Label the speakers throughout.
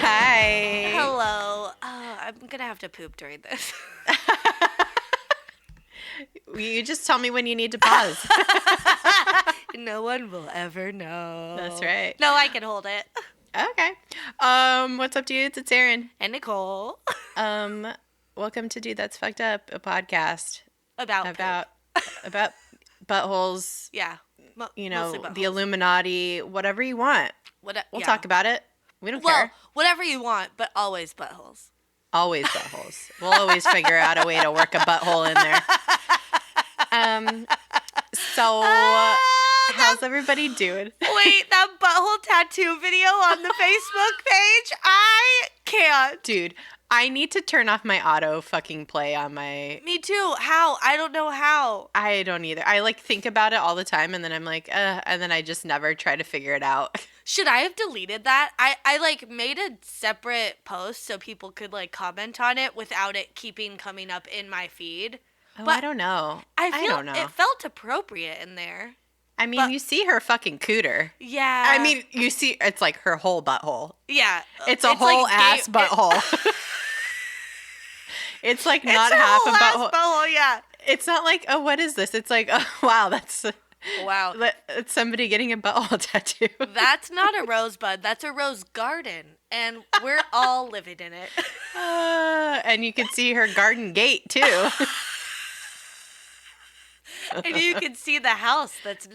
Speaker 1: Hi.
Speaker 2: Hello. I'm gonna have to poop during this.
Speaker 1: You just tell me when you need to pause.
Speaker 2: No one will ever know.
Speaker 1: That's right.
Speaker 2: No, I can hold it.
Speaker 1: Okay. What's up, dudes? It's Erin.
Speaker 2: And Nicole.
Speaker 1: Welcome to Dude That's Fucked Up, a podcast
Speaker 2: About
Speaker 1: buttholes.
Speaker 2: Yeah.
Speaker 1: You know,
Speaker 2: mostly buttholes.
Speaker 1: the Illuminati, whatever you want. We'll talk about it. We don't care.
Speaker 2: Whatever you want, but always buttholes.
Speaker 1: Always buttholes. We'll always figure out a way to work a butthole in there. How's everybody doing?
Speaker 2: Wait, that butthole tattoo video on the Facebook page? I can't.
Speaker 1: Dude, I need to turn off my auto fucking play on my...
Speaker 2: Me too. How? I don't know how.
Speaker 1: I don't either. I think about it all the time and then I'm like, and then I just never try to figure it out.
Speaker 2: Should I have deleted that? I made a separate post so people could comment on it without it coming up in my feed.
Speaker 1: Oh,
Speaker 2: but
Speaker 1: I don't know.
Speaker 2: I
Speaker 1: don't know.
Speaker 2: It felt appropriate in there.
Speaker 1: I mean, you see her fucking cooter.
Speaker 2: Yeah.
Speaker 1: I mean, you see, it's like her whole butthole.
Speaker 2: Yeah.
Speaker 1: It's a whole ass butthole. It's like not half a butthole.
Speaker 2: Yeah.
Speaker 1: It's not like, oh, what is this? It's like, oh, wow, that's...
Speaker 2: Wow.
Speaker 1: It's somebody getting a butthole tattoo.
Speaker 2: That's not a rosebud. That's a rose garden. And we're all living in it.
Speaker 1: And you can see her garden gate, too.
Speaker 2: And you can see the house that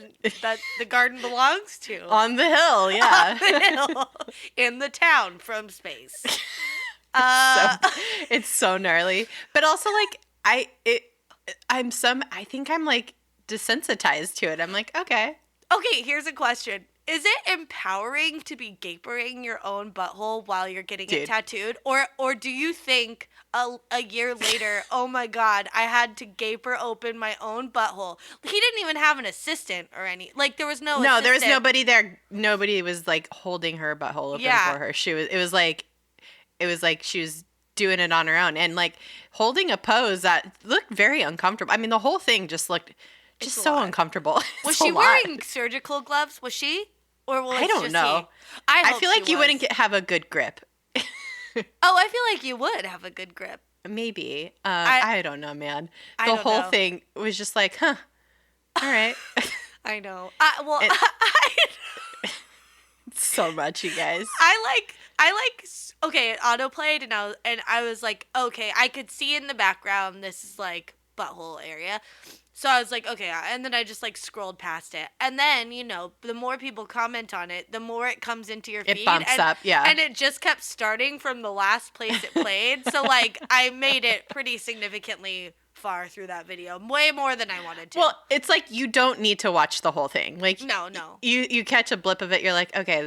Speaker 2: the garden belongs to.
Speaker 1: On the hill, yeah.
Speaker 2: On the hill. In the town from space.
Speaker 1: It's so gnarly. But also, I think I'm desensitized to it. I'm like, okay.
Speaker 2: Okay, here's a question. Is it empowering to be gapering your own butthole while you're getting it tattooed? Or do you think a year later, oh my God, I had to gaper open my own butthole? He didn't even have an assistant or any, there was no assistant.
Speaker 1: There was nobody there. Nobody was holding her butthole open for her. It was like she was doing it on her own and holding a pose that looked very uncomfortable. I mean, the whole thing just looked just so uncomfortable.
Speaker 2: Was she wearing surgical gloves? Was she? Or
Speaker 1: I don't know. I feel like you wouldn't have a good grip.
Speaker 2: Oh, I feel like you would have a good grip.
Speaker 1: Maybe. I don't know, man. The whole thing was just like, huh. All right.
Speaker 2: I know.
Speaker 1: So much, you guys.
Speaker 2: Okay, it autoplayed and I was like, okay, I could see in the background this is butthole area. So I was like, okay, and then I just scrolled past it. And then, the more people comment on it, the more it comes into your feed.
Speaker 1: It bumps up, yeah.
Speaker 2: And it just kept starting from the last place it played. So I made it pretty significantly far through that video, way more than I wanted to.
Speaker 1: Well, it's you don't need to watch the whole thing.
Speaker 2: No.
Speaker 1: You catch a blip of it, you're like, okay,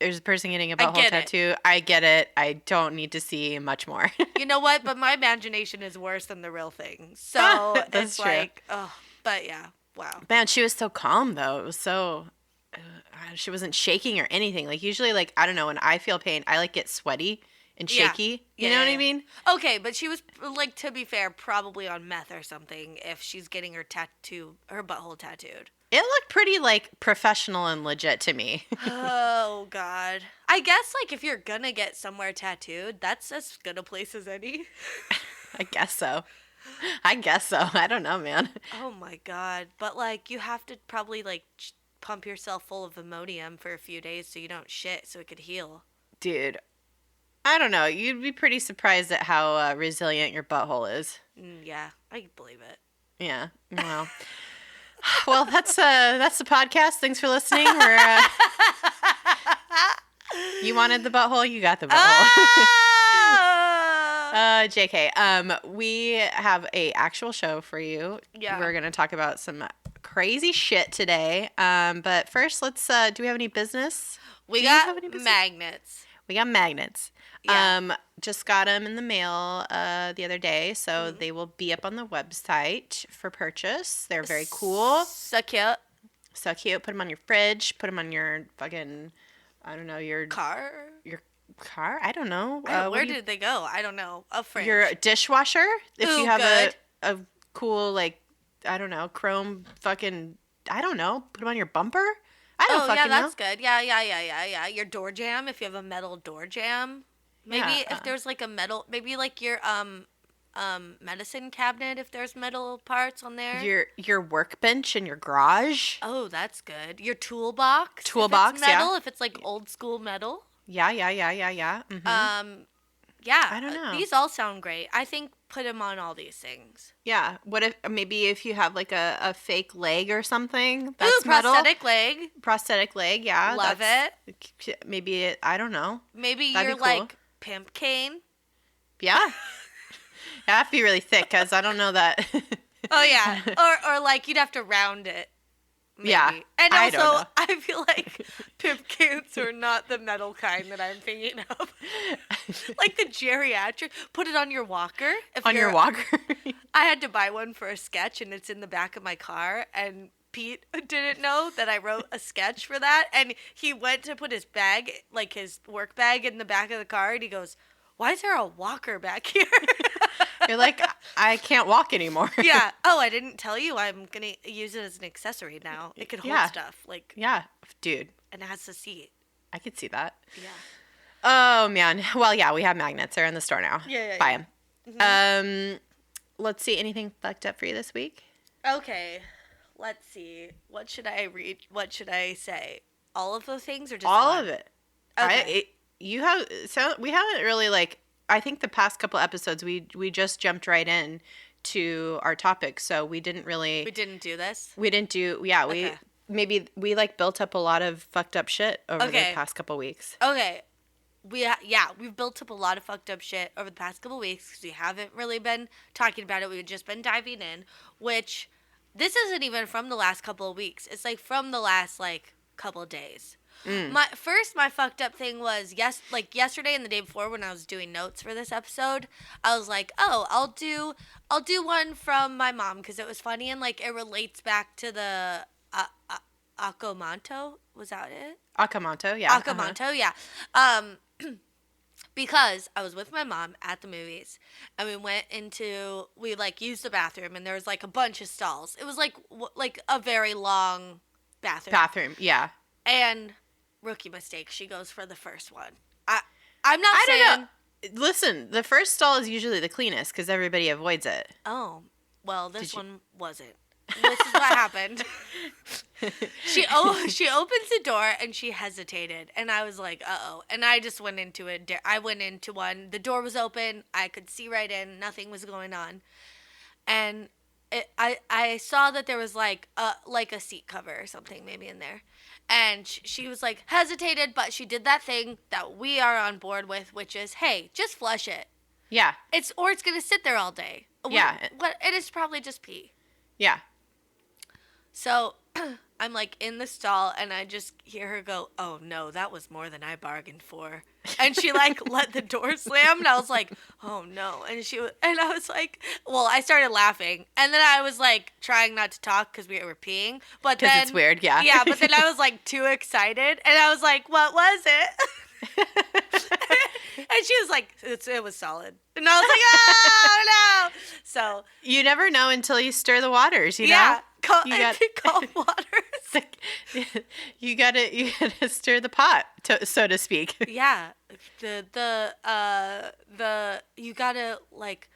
Speaker 1: there's a person getting a butthole tattoo. I get it. I don't need to see much more.
Speaker 2: You know what? But my imagination is worse than the real thing. So it's true. But yeah, wow.
Speaker 1: Man, she was so calm though. It was so, she wasn't shaking or anything. Usually, I don't know, when I feel pain, I get sweaty and shaky. You know what I mean?
Speaker 2: Okay, but she was to be fair, probably on meth or something if she's getting her butthole tattooed.
Speaker 1: It looked pretty professional and legit to me.
Speaker 2: Oh God. I guess if you're gonna get somewhere tattooed, that's as good a place as any.
Speaker 1: I guess so. I don't know, man.
Speaker 2: Oh my God. But you have to probably pump yourself full of Imodium for a few days so you don't shit so it could heal.
Speaker 1: Dude, I don't know. You'd be pretty surprised at how resilient your butthole is.
Speaker 2: Yeah, I believe it.
Speaker 1: Yeah. Well. Well, that's the podcast. Thanks for listening. You wanted the butthole, you got the butthole. JK. We have a actual show for you.
Speaker 2: Yeah.
Speaker 1: We're gonna talk about some crazy shit today. But first, let's. Do we have any business?
Speaker 2: We got magnets.
Speaker 1: We got magnets.
Speaker 2: Yeah.
Speaker 1: Just got them in the mail the other day, so they will be up on the website for purchase. They're very cool.
Speaker 2: So cute.
Speaker 1: So cute. Put them on your fridge. Put them on your fucking, I don't know, your
Speaker 2: car.
Speaker 1: Your car? I don't know.
Speaker 2: Where did they go? I don't know. A fridge.
Speaker 1: Your dishwasher? If
Speaker 2: Ooh,
Speaker 1: you have
Speaker 2: good.
Speaker 1: a cool, like, I don't know, chrome fucking, I don't know, put them on your bumper? I don't fucking know.
Speaker 2: Oh, yeah, that's good. Yeah. Your door jamb, if you have a metal door jamb. Maybe if there's like a metal, maybe like your medicine cabinet, if there's metal parts on there.
Speaker 1: Your workbench in your garage?
Speaker 2: Oh, that's good. Your toolbox.
Speaker 1: Toolbox,
Speaker 2: if it's metal,
Speaker 1: yeah.
Speaker 2: if it's like old school metal.
Speaker 1: Yeah. Mm-hmm.
Speaker 2: Yeah.
Speaker 1: I don't know.
Speaker 2: These all sound great. I think put them on all these things.
Speaker 1: Yeah. What if maybe if you have like a fake leg or something that's metal? Prosthetic leg, yeah.
Speaker 2: Love it.
Speaker 1: Maybe I don't know.
Speaker 2: Maybe
Speaker 1: That'd
Speaker 2: you're
Speaker 1: be cool.
Speaker 2: like pimp cane.
Speaker 1: Yeah. It have to be really thick because I don't know that.
Speaker 2: Oh yeah. Or like you'd have to round it. Maybe.
Speaker 1: Yeah.
Speaker 2: And
Speaker 1: I don't know.
Speaker 2: also, I feel like pimp canes are not the metal kind that I'm thinking of. Like the geriatric. Put it on your walker.
Speaker 1: On your walker?
Speaker 2: I had to buy one for a sketch, and it's in the back of my car. And Pete didn't know that I wrote a sketch for that. And he went to put his bag, like his work bag, in the back of the car. And he goes, "Why is there a walker back here?"
Speaker 1: You're like, I can't walk anymore.
Speaker 2: Yeah. Oh, I didn't tell you. I'm going to use it as an accessory now. It can hold stuff. Like.
Speaker 1: Yeah. Dude.
Speaker 2: And it has a seat.
Speaker 1: I could see that.
Speaker 2: Yeah.
Speaker 1: Oh, man. Well, yeah, we have magnets. They're in the store now.
Speaker 2: Yeah.
Speaker 1: Buy them. Mm-hmm. Let's see. Anything fucked up for you this week?
Speaker 2: Okay. Let's see. What should I read? What should I say? All of those things or just
Speaker 1: all
Speaker 2: one?
Speaker 1: of it?
Speaker 2: Okay.
Speaker 1: We haven't really, like, I think the past couple episodes we just jumped right in to our topic, so we didn't really.
Speaker 2: We didn't do this.
Speaker 1: We didn't do. Yeah,
Speaker 2: Okay.
Speaker 1: we like built up a lot of fucked up shit over the past couple weeks.
Speaker 2: Okay. We've built up a lot of fucked up shit over the past couple weeks because we haven't really been talking about it. We've just been diving in, which this isn't even from the last couple of weeks. It's like from the last like couple of days. My fucked up thing was yesterday and the day before when I was doing notes for this episode, I was like, oh, I'll do one from my mom because it was funny and like it relates back to the Akamanto. Was that it?
Speaker 1: Akamanto, yeah.
Speaker 2: Akamanto, yeah. Because I was with my mom at the movies and we like used the bathroom and there was like a bunch of stalls. It was like a very long bathroom. Yeah. And rookie mistake, she goes for the first one. I'm not saying.
Speaker 1: Don't know. Listen, the first stall is usually the cleanest because everybody avoids it.
Speaker 2: Oh, well, this one wasn't. This is what happened. She opens the door and she hesitated, and I was like, "Uh-oh!" And I just went into it. I went into one. The door was open. I could see right in. Nothing was going on, and I saw that there was like a seat cover or something maybe in there. And she was like hesitated, but she did that thing that we are on board with, which is, hey, just flush it.
Speaker 1: Yeah.
Speaker 2: It's gonna sit there all day.
Speaker 1: Yeah.
Speaker 2: It is probably just pee.
Speaker 1: Yeah.
Speaker 2: So I'm like in the stall and I just hear her go, "Oh no, that was more than I bargained for." And she like let the door slam and I was like, "Oh no." And I was like, well, I started laughing and then I was like trying not to talk because we were peeing. But then
Speaker 1: it's weird, yeah.
Speaker 2: Yeah, but then I was like too excited and I was like, "What was it?" And she was like, it was solid. And I was like, "Oh no." So
Speaker 1: you never know until you stir the waters, you know?
Speaker 2: Yeah. Cold waters.
Speaker 1: You gotta stir the pot, so to speak.
Speaker 2: Yeah, you gotta like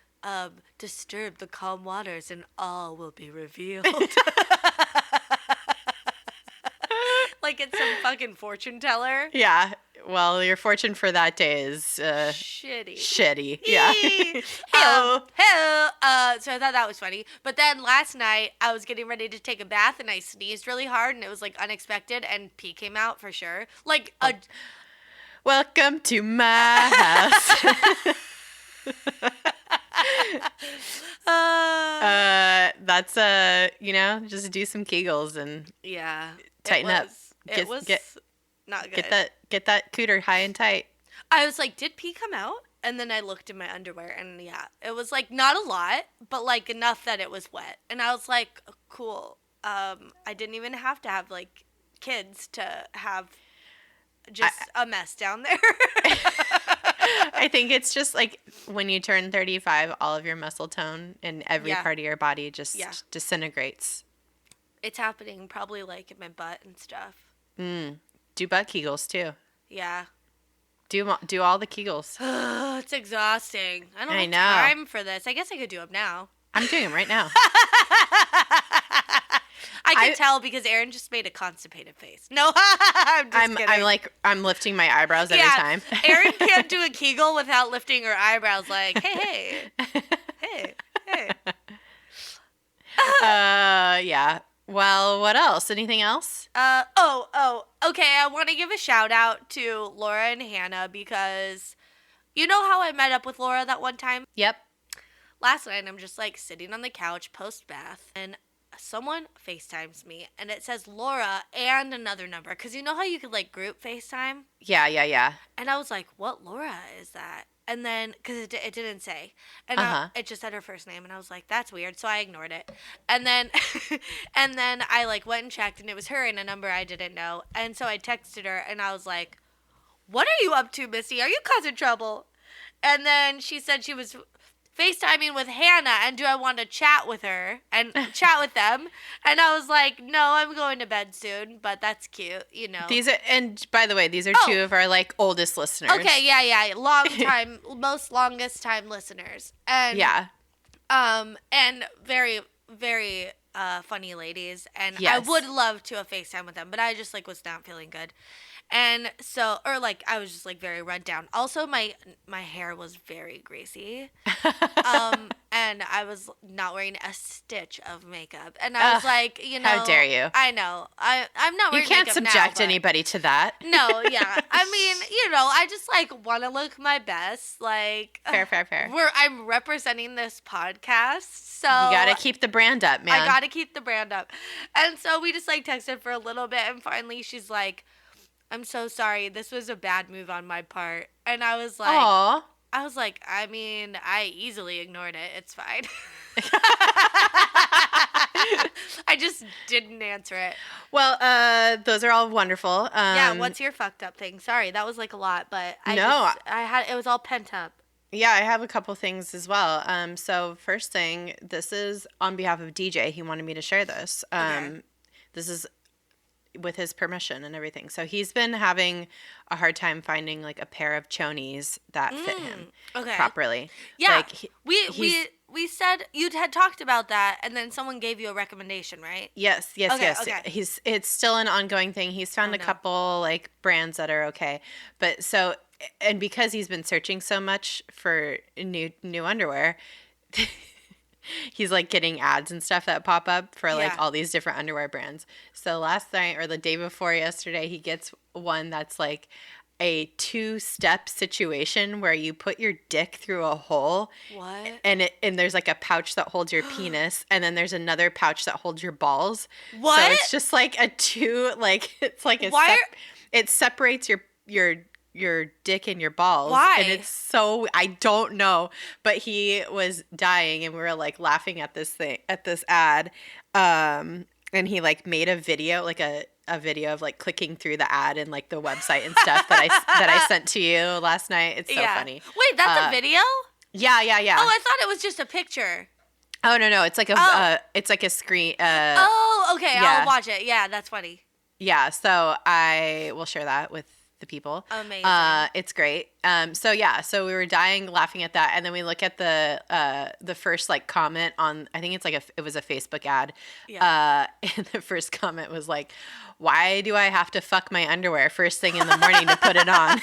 Speaker 2: disturb the calm waters, and all will be revealed. Like it's some fucking fortune teller.
Speaker 1: Yeah. Well, your fortune for that day is shitty. Yeah.
Speaker 2: Hello. So I thought that was funny. But then last night I was getting ready to take a bath and I sneezed really hard and it was like unexpected and pee came out for sure. Like
Speaker 1: welcome to my house. That's just do some Kegels and tighten up.
Speaker 2: It was not good.
Speaker 1: Get that cooter high and tight.
Speaker 2: I was like, did pee come out? And then I looked in my underwear and yeah, it was like not a lot, but like enough that it was wet. And I was like, cool. I didn't even have to have like kids to have just a mess down there.
Speaker 1: I think it's just like when you turn 35, all of your muscle tone in every part of your body just disintegrates.
Speaker 2: It's happening probably like in my butt and stuff.
Speaker 1: Do butt Kegels too.
Speaker 2: Yeah.
Speaker 1: Do all the Kegels.
Speaker 2: It's exhausting. I don't have time for this. I guess I could do them now.
Speaker 1: I'm doing them right now.
Speaker 2: I can tell because Erin just made a constipated face. No, I'm just kidding.
Speaker 1: I'm lifting my eyebrows every time.
Speaker 2: Erin can't do a Kegel without lifting her eyebrows like, hey.
Speaker 1: Yeah. Well, what else? Anything else?
Speaker 2: Okay. I want to give a shout out to Laura and Hannah because you know how I met up with Laura that one time?
Speaker 1: Yep.
Speaker 2: Last night, I'm just like sitting on the couch post-bath and someone FaceTimes me and it says Laura and another number. Because you know how you could like group FaceTime?
Speaker 1: Yeah.
Speaker 2: And I was like, what Laura is that? And then, because it didn't say. And it just said her first name. And I was like, that's weird. So I ignored it. And then I like went and checked and it was her and a number I didn't know. And so I texted her and I was like, what are you up to, Missy? Are you causing trouble? And then she said she was FaceTiming with Hannah and do I want to chat with her and chat with them? And I was like, no, I'm going to bed soon, but that's cute, you know.
Speaker 1: And by the way, these are two of our like oldest listeners.
Speaker 2: Okay, yeah. Longest time listeners. And and very, very funny ladies. And I would love to have FaceTime with them, but I just like was not feeling good. And so, or like, I was just like very run down. Also, my hair was very greasy. And I was not wearing a stitch of makeup. And I was like, you know.
Speaker 1: How dare you?
Speaker 2: I know. I'm not wearing makeup now.
Speaker 1: You can't subject anybody to that.
Speaker 2: No, yeah. I mean, you know, I just like want to look my best. Like.
Speaker 1: Fair.
Speaker 2: I'm representing this podcast. So.
Speaker 1: You got to keep the brand up, man.
Speaker 2: I got to keep the brand up. And so we just like texted for a little bit. And finally she's like, I'm so sorry. This was a bad move on my part. And I was like,
Speaker 1: aww.
Speaker 2: I mean, I easily ignored it. It's fine. I just didn't answer it.
Speaker 1: Well, those are all wonderful.
Speaker 2: Yeah, what's your fucked up thing? Sorry, that was like a lot, but it was all pent up.
Speaker 1: Yeah, I have a couple things as well. So first thing, this is on behalf of DJ. He wanted me to share this. Okay. This is with his permission and everything. So he's been having a hard time finding like a pair of chonies that fit him properly.
Speaker 2: Yeah.
Speaker 1: Like
Speaker 2: we said you had talked about that and then someone gave you a recommendation, right?
Speaker 1: Yes. Okay. It's still an ongoing thing. He's found a couple like brands that are okay. But so, and because he's been searching so much for new underwear, he's like getting ads and stuff that pop up for like all these different underwear brands. So last night or the day before yesterday, he gets one that's like a 2-step situation where you put your dick through a hole.
Speaker 2: What?
Speaker 1: And there's like a pouch that holds your penis, and then there's another pouch that holds your balls.
Speaker 2: What?
Speaker 1: So it's just like it's like it separates your dick and your balls.
Speaker 2: Why?
Speaker 1: And it's so, I don't know, but he was dying and we were like laughing at this ad. And he like made a video, like a video of like clicking through the ad and like the website and stuff that I sent to you last night. It's so funny.
Speaker 2: Wait, that's a video?
Speaker 1: Yeah.
Speaker 2: Oh, I thought it was just a picture.
Speaker 1: Oh, no. It's like it's like a screen.
Speaker 2: Okay.
Speaker 1: Yeah.
Speaker 2: I'll watch it. Yeah, that's funny.
Speaker 1: Yeah. So I will share that with the people.
Speaker 2: Amazing.
Speaker 1: It's great. So we were dying laughing at that, and then we look at the first like comment on, I think it's like it was a Facebook ad. Yeah. And the first comment was like, "Why do I have to fuck my underwear first thing in the morning to put it on?"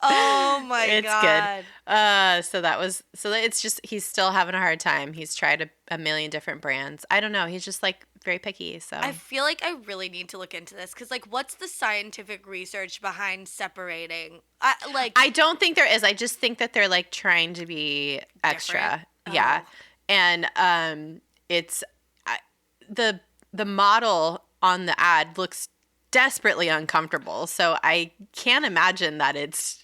Speaker 2: Oh my God.
Speaker 1: It's good. So it's just, he's still having a hard time. He's tried a million different brands. I don't know. He's just like very picky. So
Speaker 2: I feel like I really need to look into this because like, what's the scientific research behind separating? I don't think there is. I just think that they're like trying to be extra. Yeah. And it's the model on the ad looks desperately uncomfortable. So I can't imagine that it's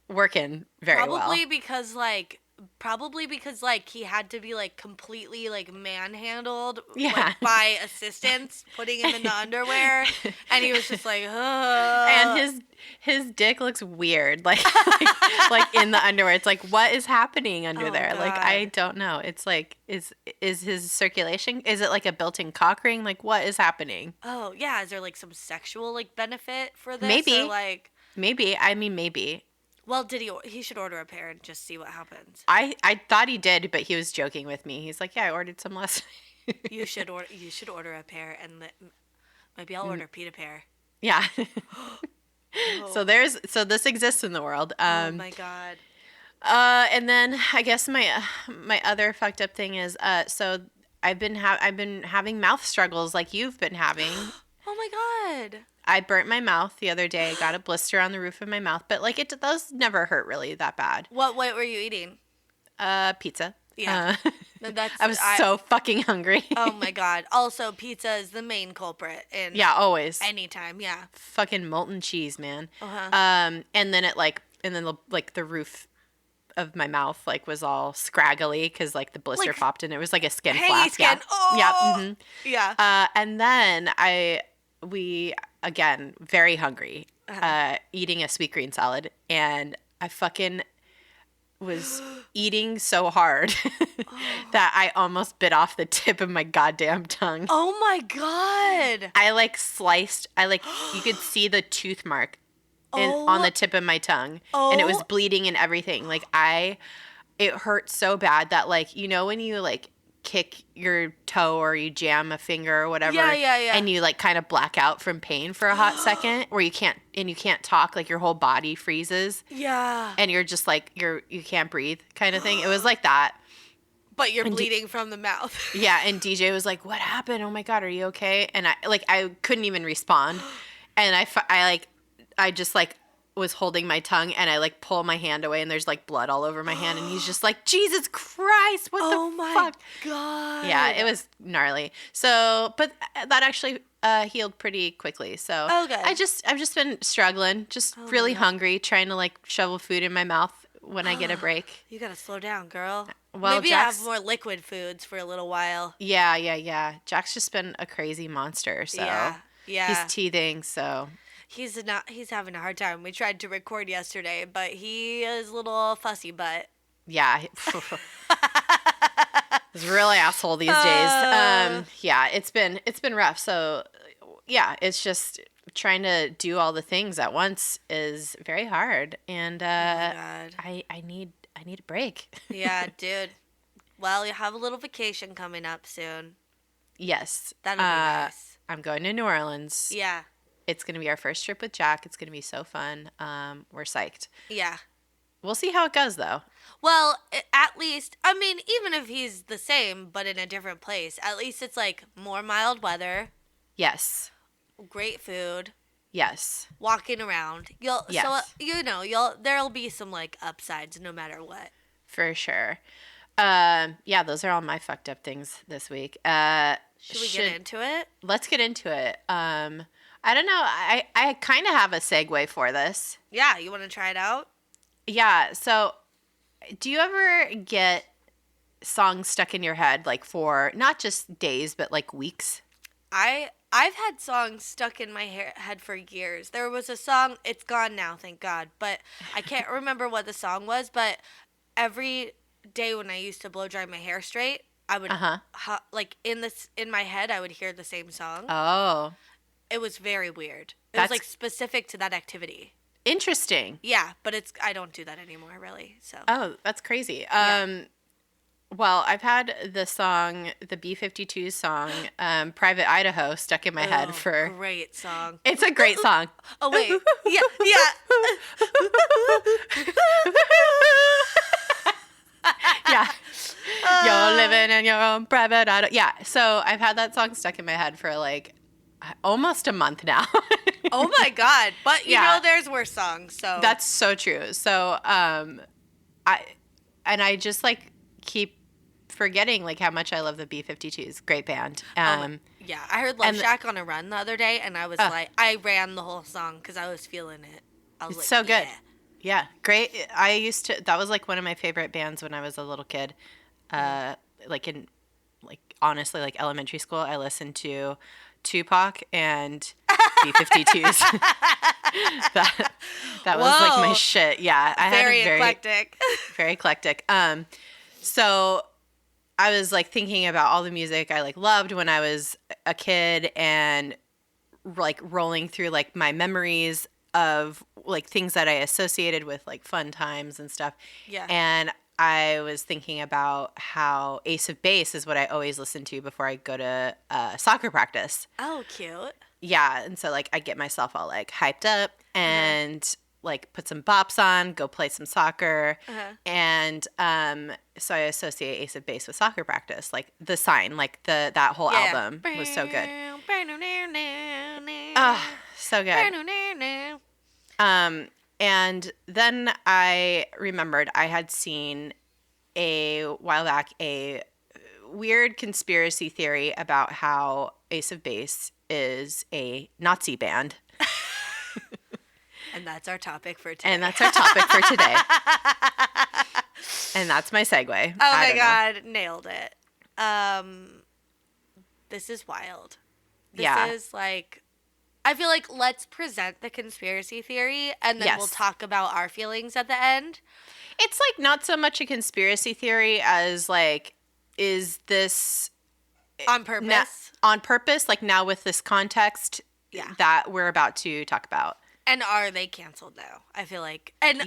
Speaker 2: working very well. Probably because like Probably because, like, he had to be, like, completely, like, manhandled,
Speaker 1: Yeah.
Speaker 2: like, by assistants putting him in the underwear, and he was just like, ugh.
Speaker 1: And his dick looks weird, like in the underwear. It's like, what is happening under there?
Speaker 2: God.
Speaker 1: Like, I don't know. It's like, is his circulation? Is it like a built-in cock ring? Like, what is happening?
Speaker 2: Oh yeah, is there like some sexual like benefit for this?
Speaker 1: Maybe.
Speaker 2: Or, like,
Speaker 1: maybe. I mean, maybe.
Speaker 2: Well, he should order a pair and just see what happens.
Speaker 1: I thought he did, but he was joking with me. He's like, yeah, I ordered some last night.
Speaker 2: You should order a pair, and maybe I'll order Pete a pair.
Speaker 1: Yeah.
Speaker 2: Oh.
Speaker 1: So this exists in the world.
Speaker 2: Oh my God.
Speaker 1: And then I guess my other fucked up thing is so I've been having mouth struggles like you've been having.
Speaker 2: Oh my God.
Speaker 1: I burnt my mouth the other day. I got a blister on the roof of my mouth, but like those never hurt really that bad.
Speaker 2: What were you eating?
Speaker 1: Pizza.
Speaker 2: Yeah.
Speaker 1: I was so fucking hungry.
Speaker 2: Oh my God. Also, pizza is the main culprit in
Speaker 1: always.
Speaker 2: anytime, yeah.
Speaker 1: Fucking molten cheese, man.
Speaker 2: Uh-huh.
Speaker 1: And then the roof of my mouth like was all scraggly because like the blister
Speaker 2: Like,
Speaker 1: popped and it was like a skin
Speaker 2: hangy
Speaker 1: flap.
Speaker 2: skin.
Speaker 1: Yeah.
Speaker 2: Oh.
Speaker 1: Yeah. Mm-hmm.
Speaker 2: Yeah.
Speaker 1: And then we again very hungry, eating a sweet green salad, and I fucking was eating so hard that I almost bit off the tip of my goddamn tongue.
Speaker 2: Oh my God.
Speaker 1: I like sliced. You could see the tooth mark on the tip of my tongue, and it was bleeding and everything. Like it hurt so bad that like, you know, when you like kick your toe or you jam a finger or whatever,
Speaker 2: yeah.
Speaker 1: and you like kind of black out from pain for a hot second, where you can't talk, like your whole body freezes.
Speaker 2: Yeah.
Speaker 1: And you're just like you can't breathe kind of thing. It was like that.
Speaker 2: But you're bleeding from the mouth.
Speaker 1: Yeah, and DJ was like, "What happened? Oh my God, are you okay?" And I couldn't even respond, and I just like was holding my tongue, and I like pull my hand away, and there's like blood all over my hand, and he's just like, "Jesus Christ, what the fuck?"
Speaker 2: Oh my God.
Speaker 1: Yeah, it was gnarly. So, but that actually healed pretty quickly. So
Speaker 2: good.
Speaker 1: I've just been struggling, just really hungry, trying to like shovel food in my mouth when I get a break.
Speaker 2: You gotta slow down, girl.
Speaker 1: Well,
Speaker 2: maybe have more liquid foods for a little while.
Speaker 1: Yeah. Jack's just been a crazy monster. So
Speaker 2: yeah.
Speaker 1: he's teething. So
Speaker 2: he's having a hard time. We tried to record yesterday, but he is a little fussy butt.
Speaker 1: Yeah. He's a real asshole these days. Yeah, it's been rough. So yeah, it's just trying to do all the things at once is very hard, and I need a break.
Speaker 2: Yeah, dude. Well, you have a little vacation coming up soon.
Speaker 1: Yes.
Speaker 2: That'll be nice.
Speaker 1: I'm going to New Orleans.
Speaker 2: Yeah.
Speaker 1: It's going to be our first trip with Jack. It's going to be so fun. We're psyched.
Speaker 2: Yeah.
Speaker 1: We'll see how it goes, though.
Speaker 2: Well, at least, I mean, even if he's the same but in a different place, at least it's like more mild weather.
Speaker 1: Yes.
Speaker 2: Great food.
Speaker 1: Yes.
Speaker 2: Walking around.
Speaker 1: Yes.
Speaker 2: So, there'll be some like upsides no matter what.
Speaker 1: For sure. Yeah, those are all my fucked up things this week.
Speaker 2: Should we get into it?
Speaker 1: Let's get into it. I don't know. I kind of have a segue for this.
Speaker 2: Yeah, you want to try it out?
Speaker 1: Yeah. So, do you ever get songs stuck in your head, like for not just days, but like weeks?
Speaker 2: I've had songs stuck in my head for years. There was a song, it's gone now, thank God, but I can't remember what the song was, but every day when I used to blow dry my hair straight, I would like in my head I would hear the same song.
Speaker 1: Oh.
Speaker 2: It was very weird. It was like specific to that activity.
Speaker 1: Interesting.
Speaker 2: Yeah, but I don't do that anymore really. So.
Speaker 1: Oh, that's crazy.
Speaker 2: Yeah.
Speaker 1: Well, I've had the song, the B-52 song, Private Idaho, stuck in my head for...
Speaker 2: Great song.
Speaker 1: It's a great song.
Speaker 2: Oh, wait. Yeah.
Speaker 1: Yeah. You're living in your own private Idaho. Yeah, so I've had that song stuck in my head for like almost a month now.
Speaker 2: Oh, my God. But, you know, there's worse songs, so...
Speaker 1: That's so true. So, I just like keep forgetting like how much I love the B-52s. Great band.
Speaker 2: Yeah, I heard Love Shack on a Run the other day, and I was like, I ran the whole song because I was feeling it. I was
Speaker 1: it's like, so good. Yeah, great. That was like one of my favorite bands when I was a little kid. Like in, like honestly, like elementary school, I listened to Tupac and B-52s. that was like my shit. Yeah, I had a
Speaker 2: eclectic.
Speaker 1: Very eclectic. So I was like thinking about all the music I like loved when I was a kid, and like rolling through like my memories of like things that I associated with like fun times and stuff.
Speaker 2: Yeah.
Speaker 1: And I was thinking about how Ace of Base is what I always listen to before I go to soccer practice.
Speaker 2: Oh, cute.
Speaker 1: Yeah. And so like I get myself all like hyped up and like put some bops on, go play some soccer. And so I associate Ace of Base with soccer practice. Like The Sign, like that whole album was so good. So good. And then I remembered I had seen a while back a weird conspiracy theory about how Ace of Base is a Nazi band.
Speaker 2: And that's our topic for today.
Speaker 1: And that's my segue.
Speaker 2: Oh my God, nailed it. This is wild. This is like, I feel like let's present the conspiracy theory and then we'll talk about our feelings at the end.
Speaker 1: It's like not so much a conspiracy theory as like, is this
Speaker 2: on purpose?
Speaker 1: On purpose, like now with this context that we're about to talk about.
Speaker 2: And are they canceled now? I feel like. And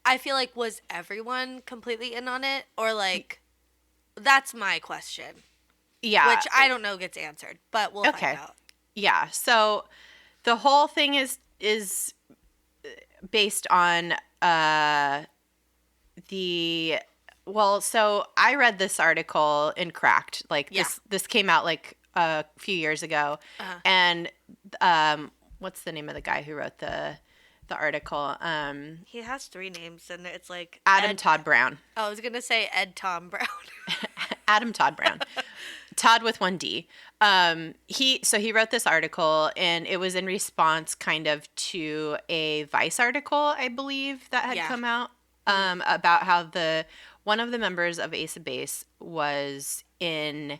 Speaker 2: I feel like, was everyone completely in on it? Or like, that's my question.
Speaker 1: Yeah.
Speaker 2: Which I don't know gets answered, but we'll find out.
Speaker 1: Yeah. So the whole thing is based on so I read this article in Cracked. Like this came out like a few years ago. And what's the name of the guy who wrote the article?
Speaker 2: He has 3 names, and it's like
Speaker 1: Todd Brown.
Speaker 2: Oh, I was gonna say Ed Tom Brown.
Speaker 1: Adam Todd Brown. Todd with 1 D. He wrote this article, and it was in response kind of to a Vice article, I believe, that had come out about how one of the members of Ace of Base was in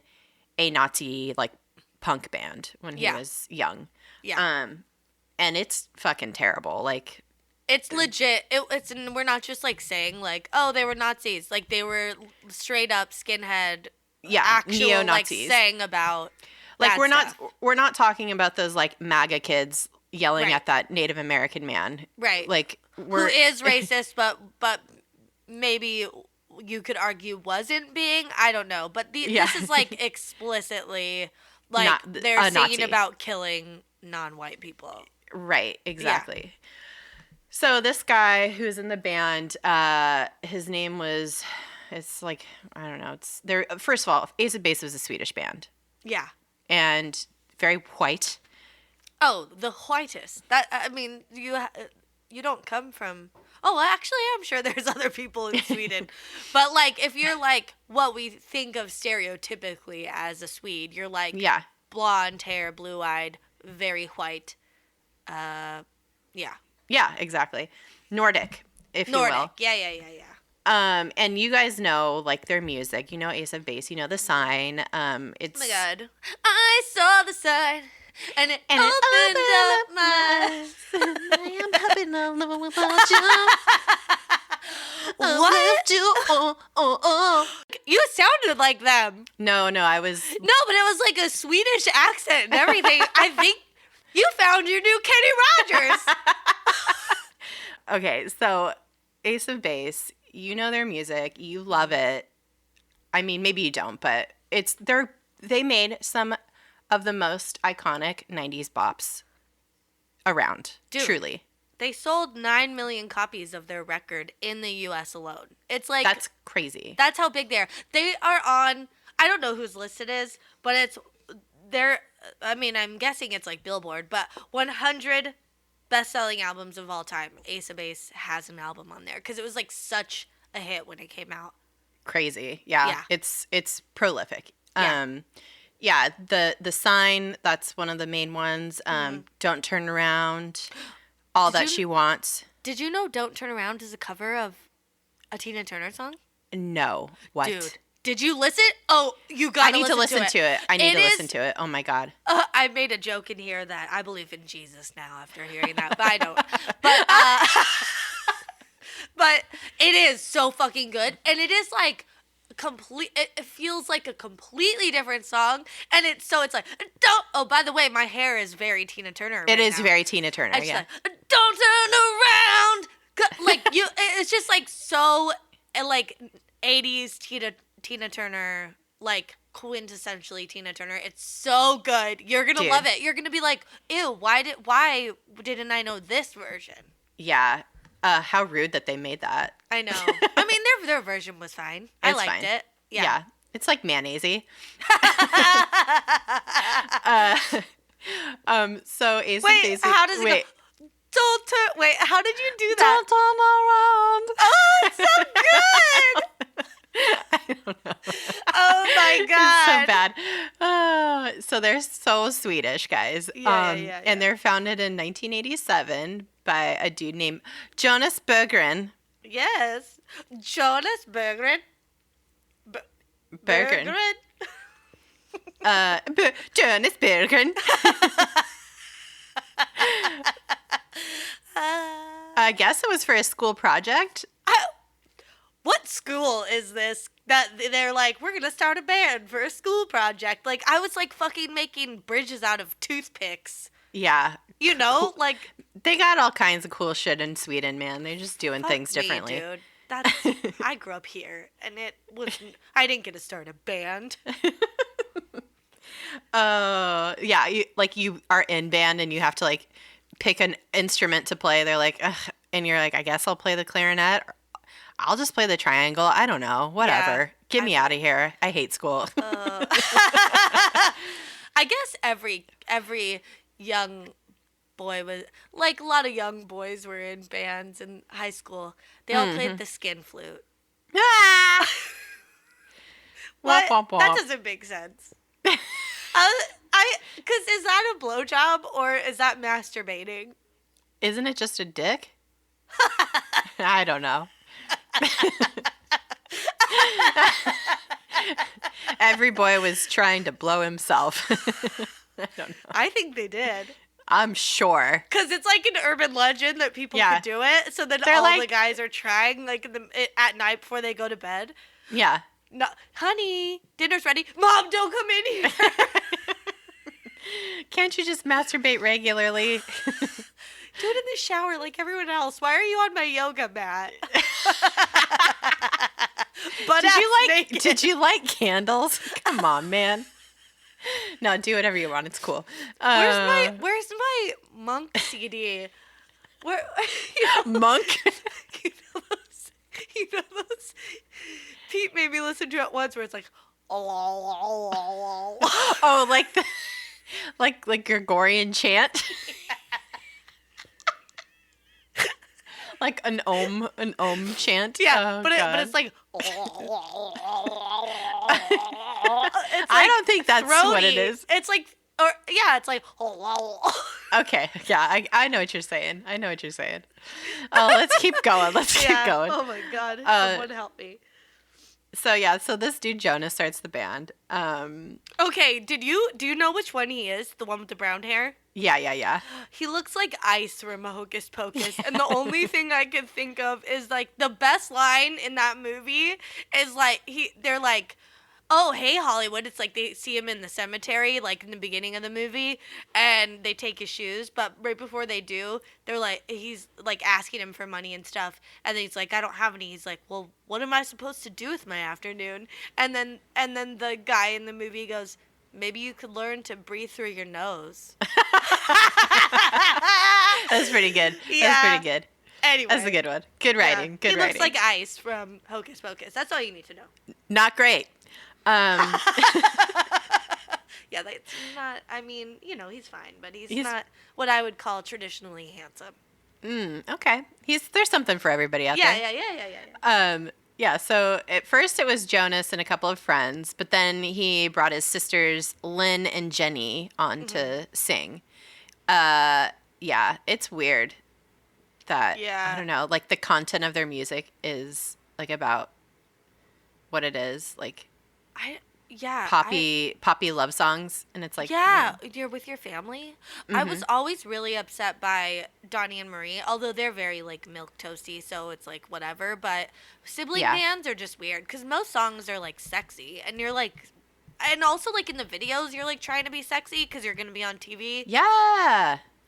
Speaker 1: a Nazi like punk band when he was young. Yeah. And it's fucking terrible. Like,
Speaker 2: it's legit. It's we're not just like saying like, oh, they were Nazis. Like, they were straight up skinhead. Yeah, actual neo-Nazis. Like saying about
Speaker 1: like we're not talking about those like MAGA kids yelling at that Native American man.
Speaker 2: Right.
Speaker 1: Like
Speaker 2: who is racist, but maybe you could argue wasn't being. I don't know. But this is like explicitly like they're singing about killing non-white people.
Speaker 1: Right, exactly. Yeah. So this guy who's in the band, his name was, it's like, I don't know. It's there. First of all, Ace of Base was a Swedish band. Yeah. And very white.
Speaker 2: Oh, the whitest. That, I mean, you don't come from, oh, actually, I'm sure there's other people in Sweden. But like, if you're like what we think of stereotypically as a Swede, you're like blonde hair, blue-eyed, very white.
Speaker 1: Yeah, exactly. Nordic, if you will.
Speaker 2: Yeah.
Speaker 1: And you guys know like their music. You know Ace of Base. You know The Sign. It's.
Speaker 2: Oh my God! I saw the sign, and it opened up my eyes. I am happy now, no without you. What? You sounded like them.
Speaker 1: No, I was.
Speaker 2: No, but it was like a Swedish accent and everything. I think you found your new Kenny Rogers.
Speaker 1: Okay, so Ace of Base, you know their music, you love it. I mean, maybe you don't, but they made some of the most iconic 90s bops around. Dude, truly.
Speaker 2: They sold 9 million copies of their record in the US alone. It's like,
Speaker 1: that's crazy.
Speaker 2: That's how big they are. They are on, I don't know whose list it is, but I'm guessing it's like Billboard, but 100 best-selling albums of all time. Ace of Base has an album on there because it was like such a hit when it came out.
Speaker 1: Crazy. Yeah. It's prolific. Yeah. The Sign, that's one of the main ones. Don't Turn Around. All That She Wants.
Speaker 2: Did you know Don't Turn Around is a cover of a Tina Turner song?
Speaker 1: No. What?
Speaker 2: Dude, did you listen? Oh, you got to listen to it.
Speaker 1: I need to listen to it. Oh, my God.
Speaker 2: I made a joke in here that I believe in Jesus now after hearing that, but I don't. But it is so fucking good. And it is like it feels like a completely different song. And it's like, don't. Oh, by the way, my hair is very Tina Turner.
Speaker 1: It is very Tina Turner,
Speaker 2: yeah. Like, don't turn around. Like, it's just like so, like, 80s Tina Turner, like, quintessentially Tina Turner. It's so good. You're gonna love it. You're gonna be like, ew, why didn't I know this version?
Speaker 1: Yeah. How rude that they made that.
Speaker 2: I know. I mean, their version was fine. I liked it. Yeah.
Speaker 1: It's like mayonnaise-y. So Ace of Base.
Speaker 2: How does it go? Don't turn. Wait, how did you do that?
Speaker 1: Don't turn around.
Speaker 2: Oh, it's so good.
Speaker 1: I don't know.
Speaker 2: Oh my God.
Speaker 1: It's so bad. So they're so Swedish, guys.
Speaker 2: Yeah.
Speaker 1: And they're founded in 1987 by a dude named Jonas Berggren.
Speaker 2: Yes. Jonas Berggren.
Speaker 1: Berggren. Jonas Berggren. I guess it was for a school project.
Speaker 2: What school is this that they're like, we're going to start a band for a school project? Like, I was like fucking making bridges out of toothpicks.
Speaker 1: Yeah.
Speaker 2: You know, like.
Speaker 1: They got all kinds of cool shit in Sweden, man. They're just doing things differently.
Speaker 2: Me, dude. I grew up here, and I didn't get to start a band.
Speaker 1: Yeah, you are in band and you have to like pick an instrument to play. They're like, ugh, and you're like, I guess I'll play the clarinet. I'll just play the triangle. I don't know. Whatever. Yeah, get me out of here. I hate school.
Speaker 2: I guess every young boy was like, a lot of young boys were in bands in high school. They all played the skin flute.
Speaker 1: Ah!
Speaker 2: What?
Speaker 1: Womp, womp, womp.
Speaker 2: That doesn't make sense. Because is that a blowjob or is that masturbating?
Speaker 1: Isn't it just a dick? I don't know. Every boy was trying to blow himself. I don't know.
Speaker 2: I think they did.
Speaker 1: I'm sure.
Speaker 2: Because it's like an urban legend that people could do it. So then all the guys are trying like at night before they go to bed.
Speaker 1: Yeah.
Speaker 2: No, honey, dinner's ready. Mom, don't come in here.
Speaker 1: Can't you just masturbate regularly?
Speaker 2: Do it in the shower like everyone else. Why are you on my yoga mat?
Speaker 1: Did you like candles? Come on, man. No, do whatever you want. It's cool.
Speaker 2: Where's my Monk CD? Where
Speaker 1: Monk?
Speaker 2: You know those. Pete made me listen to it once where it's like,
Speaker 1: oh, like the like Gregorian chant. Like an ohm chant.
Speaker 2: Yeah, but it's like.
Speaker 1: I don't think that's throaty. What it is.
Speaker 2: It's like, it's like.
Speaker 1: Okay, yeah, I know what you're saying. Let's keep going. Keep going.
Speaker 2: Oh my God, someone help me.
Speaker 1: So this dude Jonas starts the band.
Speaker 2: Okay, do you know which one he is? The one with the brown hair?
Speaker 1: Yeah.
Speaker 2: He looks like Ice from Hocus Pocus, and the only thing I can think of is like the best line in that movie is like they're like, oh, hey, Hollywood. It's like they see him in the cemetery, like in the beginning of the movie, and they take his shoes. But right before they do, they're like, he's like asking him for money and stuff. And then he's like, I don't have any. He's like, well, what am I supposed to do with my afternoon? And then the guy in the movie goes, maybe you could learn to breathe through your nose.
Speaker 1: That's pretty good.
Speaker 2: Yeah.
Speaker 1: That's pretty good.
Speaker 2: Anyway.
Speaker 1: That's a good one. Good writing.
Speaker 2: Yeah.
Speaker 1: Good writing.
Speaker 2: He looks like Ice from Hocus Pocus. That's all you need to know.
Speaker 1: Not great.
Speaker 2: Yeah, that's not, I mean, he's fine, but he's not what I would call traditionally handsome.
Speaker 1: Okay. There's something for everybody out there.
Speaker 2: Yeah.
Speaker 1: So at first it was Jonas and a couple of friends, but then he brought his sisters Lynn and Jenny on to sing. Yeah, it's weird. that, I don't know, like the content of their music is like about what it is, like poppy love songs, and it's like
Speaker 2: you're with your family. I was always really upset by Donnie and Marie, although they're very like milk toasty, so it's like whatever, but sibling bands are just weird because most songs are like sexy, and you're like, and also like in the videos you're like trying to be sexy because you're gonna be on TV,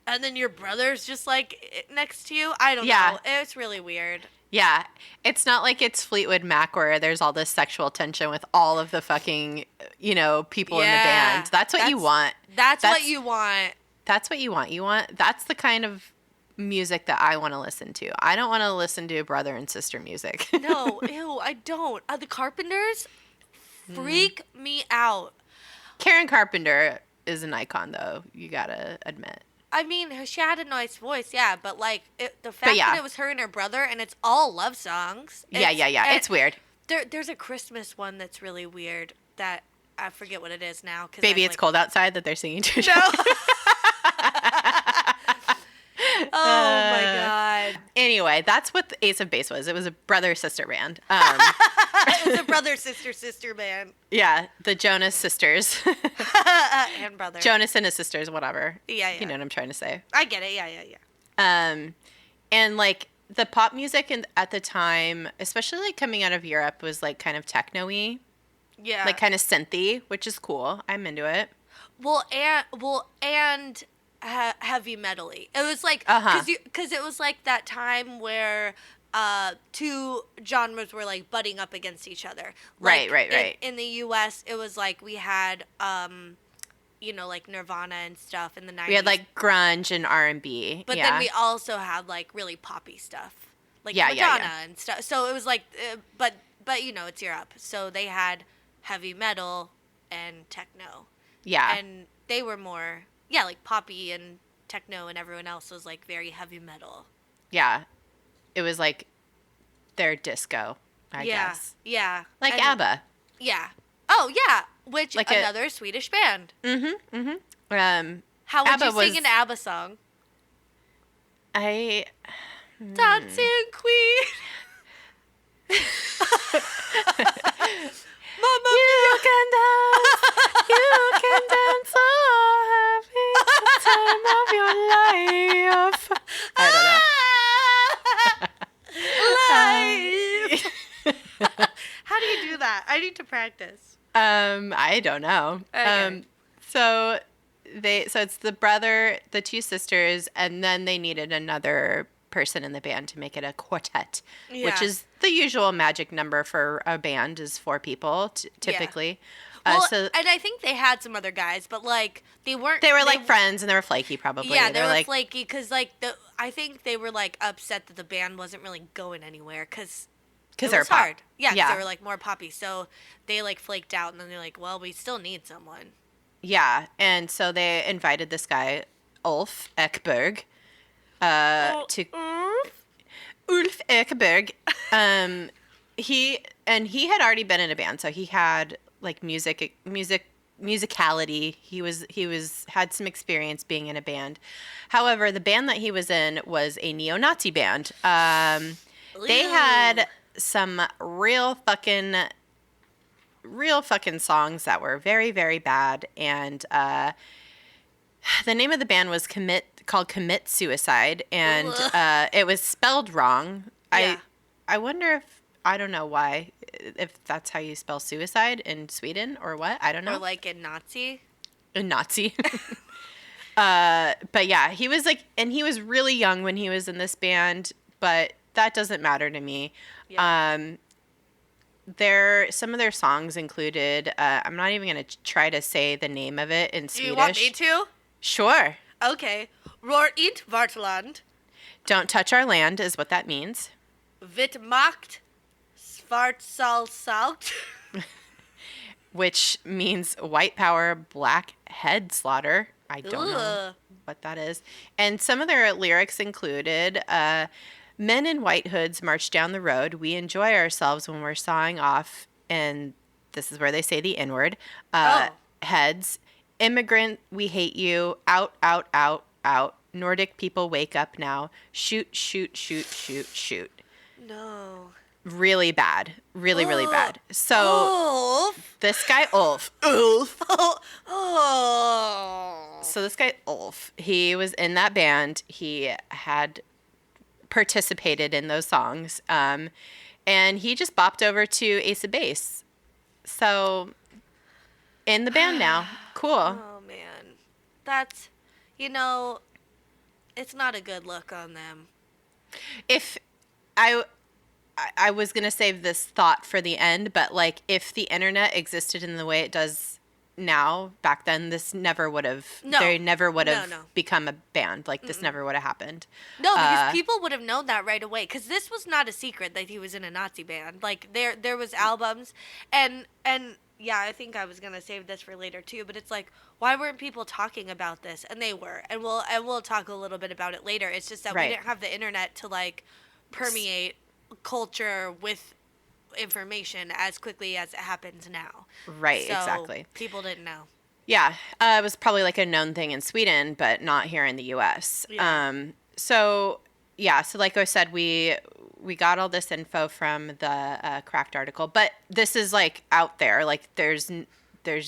Speaker 2: and then your brother's just like next to you. I don't know, it's really weird.
Speaker 1: Yeah, it's not like it's Fleetwood Mac where there's all this sexual tension with all of the fucking, you know, people in the band. That's what you want.
Speaker 2: That's what you want.
Speaker 1: That's what you want. That's the kind of music that I want to listen to. I don't want to listen to brother and sister music.
Speaker 2: No, I don't. The Carpenters freak me out.
Speaker 1: Karen Carpenter is an icon, though, you gotta admit.
Speaker 2: I mean, she had a nice voice, but like the fact that it was her and her brother, and it's all love songs.
Speaker 1: It's weird.
Speaker 2: There's a Christmas one that's really weird that I forget what it is now.
Speaker 1: Baby, it's cold outside that they're singing to each other.
Speaker 2: Oh my God.
Speaker 1: Anyway, that's what the Ace of Base was. It was a brother-sister band.
Speaker 2: It was a brother-sister band.
Speaker 1: Yeah, the Jonas Sisters.
Speaker 2: And brother.
Speaker 1: Jonas and his sisters, whatever.
Speaker 2: Yeah.
Speaker 1: You know what I'm trying to say.
Speaker 2: I get it. Yeah.
Speaker 1: And like the pop music at the time, especially like coming out of Europe, was like kind of techno-y.
Speaker 2: Yeah.
Speaker 1: Like kind of synthy, which is cool. I'm into it.
Speaker 2: And heavy metal-y. It was like, because it was like that time where two genres were like butting up against each other. Like,
Speaker 1: right.
Speaker 2: In the U.S., it was like we had, you know, like Nirvana and stuff in the 90s.
Speaker 1: We had like grunge and R&B.
Speaker 2: But then we also had like really poppy stuff. Like Madonna and stuff. So it was like, but you know, it's Europe. So they had heavy metal and techno.
Speaker 1: Yeah.
Speaker 2: And they were more, like poppy and techno, and everyone else was like very heavy metal.
Speaker 1: Yeah. It was like their disco, I guess.
Speaker 2: Yeah.
Speaker 1: Like ABBA.
Speaker 2: Yeah. Oh, yeah. Which, like another Swedish band.
Speaker 1: Mm-hmm.
Speaker 2: How would you sing an ABBA song?
Speaker 1: Dancing
Speaker 2: Queen. Mama
Speaker 1: you can dance so happy the time of your life. I
Speaker 2: don't know. Life. How do you do that? I need to practice.
Speaker 1: I don't know.
Speaker 2: Okay.
Speaker 1: So it's the brother, the two sisters, and then they needed another person in the band to make it a quartet, which is the usual magic number for a band is 4 people typically.
Speaker 2: Well, and I think they had some other guys, but like they were
Speaker 1: like friends, and they were flaky probably.
Speaker 2: Yeah, they were like flaky because like I think they were like upset that the band wasn't really going anywhere because it was hard. Yeah, because they were like more poppy, so they like flaked out, and then they're like, well, we still need someone.
Speaker 1: Yeah, and so they invited this guy Ulf Ekberg to Ulf Ekberg. He had already been in a band, so he had like musicality. He had some experience being in a band. However, the band that he was in was a neo-Nazi band. They had some real fucking songs that were very, very bad, and the name of the band was called Commit Suicide, and it was spelled wrong. Yeah. I wonder if, I don't know why, if that's how you spell suicide in Sweden or what. I don't know.
Speaker 2: Or like in Nazi.
Speaker 1: In Nazi. But yeah, he was like, and he was really young when he was in this band, but that doesn't matter to me. Yeah. Some of their songs included, I'm not even going to try to say the name of it in Swedish.
Speaker 2: Do you want me to?
Speaker 1: Sure.
Speaker 2: Okay. Rör inte vårt land.
Speaker 1: Don't touch our land is what that means.
Speaker 2: Vitt makt, svartsalsalt.
Speaker 1: Which means white power, black head slaughter. I don't know what that is. And some of their lyrics included, men in white hoods march down the road. We enjoy ourselves when we're sawing off, and this is where they say the N-word, heads. Immigrant, we hate you. Out, out, out, out. Nordic people wake up now. Shoot, shoot, shoot, shoot, shoot.
Speaker 2: No.
Speaker 1: Really bad. Really, really bad. So
Speaker 2: Ulf.
Speaker 1: this guy, Ulf. Ulf.
Speaker 2: Oh.
Speaker 1: So this guy, Ulf, he was in that band. He had participated in those songs. And he just bopped over to Ace of Base. So in the band now. Cool.
Speaker 2: Oh, man. That's, it's not a good look on them.
Speaker 1: If I was going to save this thought for the end, but like if the internet existed in the way it does now, back then, this never would have, they never would have become a band. Like this never would have happened.
Speaker 2: No, because people would have known that right away. Because this was not a secret that he was in a Nazi band. Like there was albums and yeah, I think I was going to save this for later too, but it's like, why weren't people talking about this? And they were. And we'll talk a little bit about it later. It's just that we didn't have the internet to like permeate culture with information as quickly as it happens now.
Speaker 1: Right,
Speaker 2: so
Speaker 1: exactly.
Speaker 2: People didn't know.
Speaker 1: Yeah, it was probably like a known thing in Sweden, but not here in the U.S. Yeah. So like I said, we got all this info from the Cracked article, but this is like out there. Like there's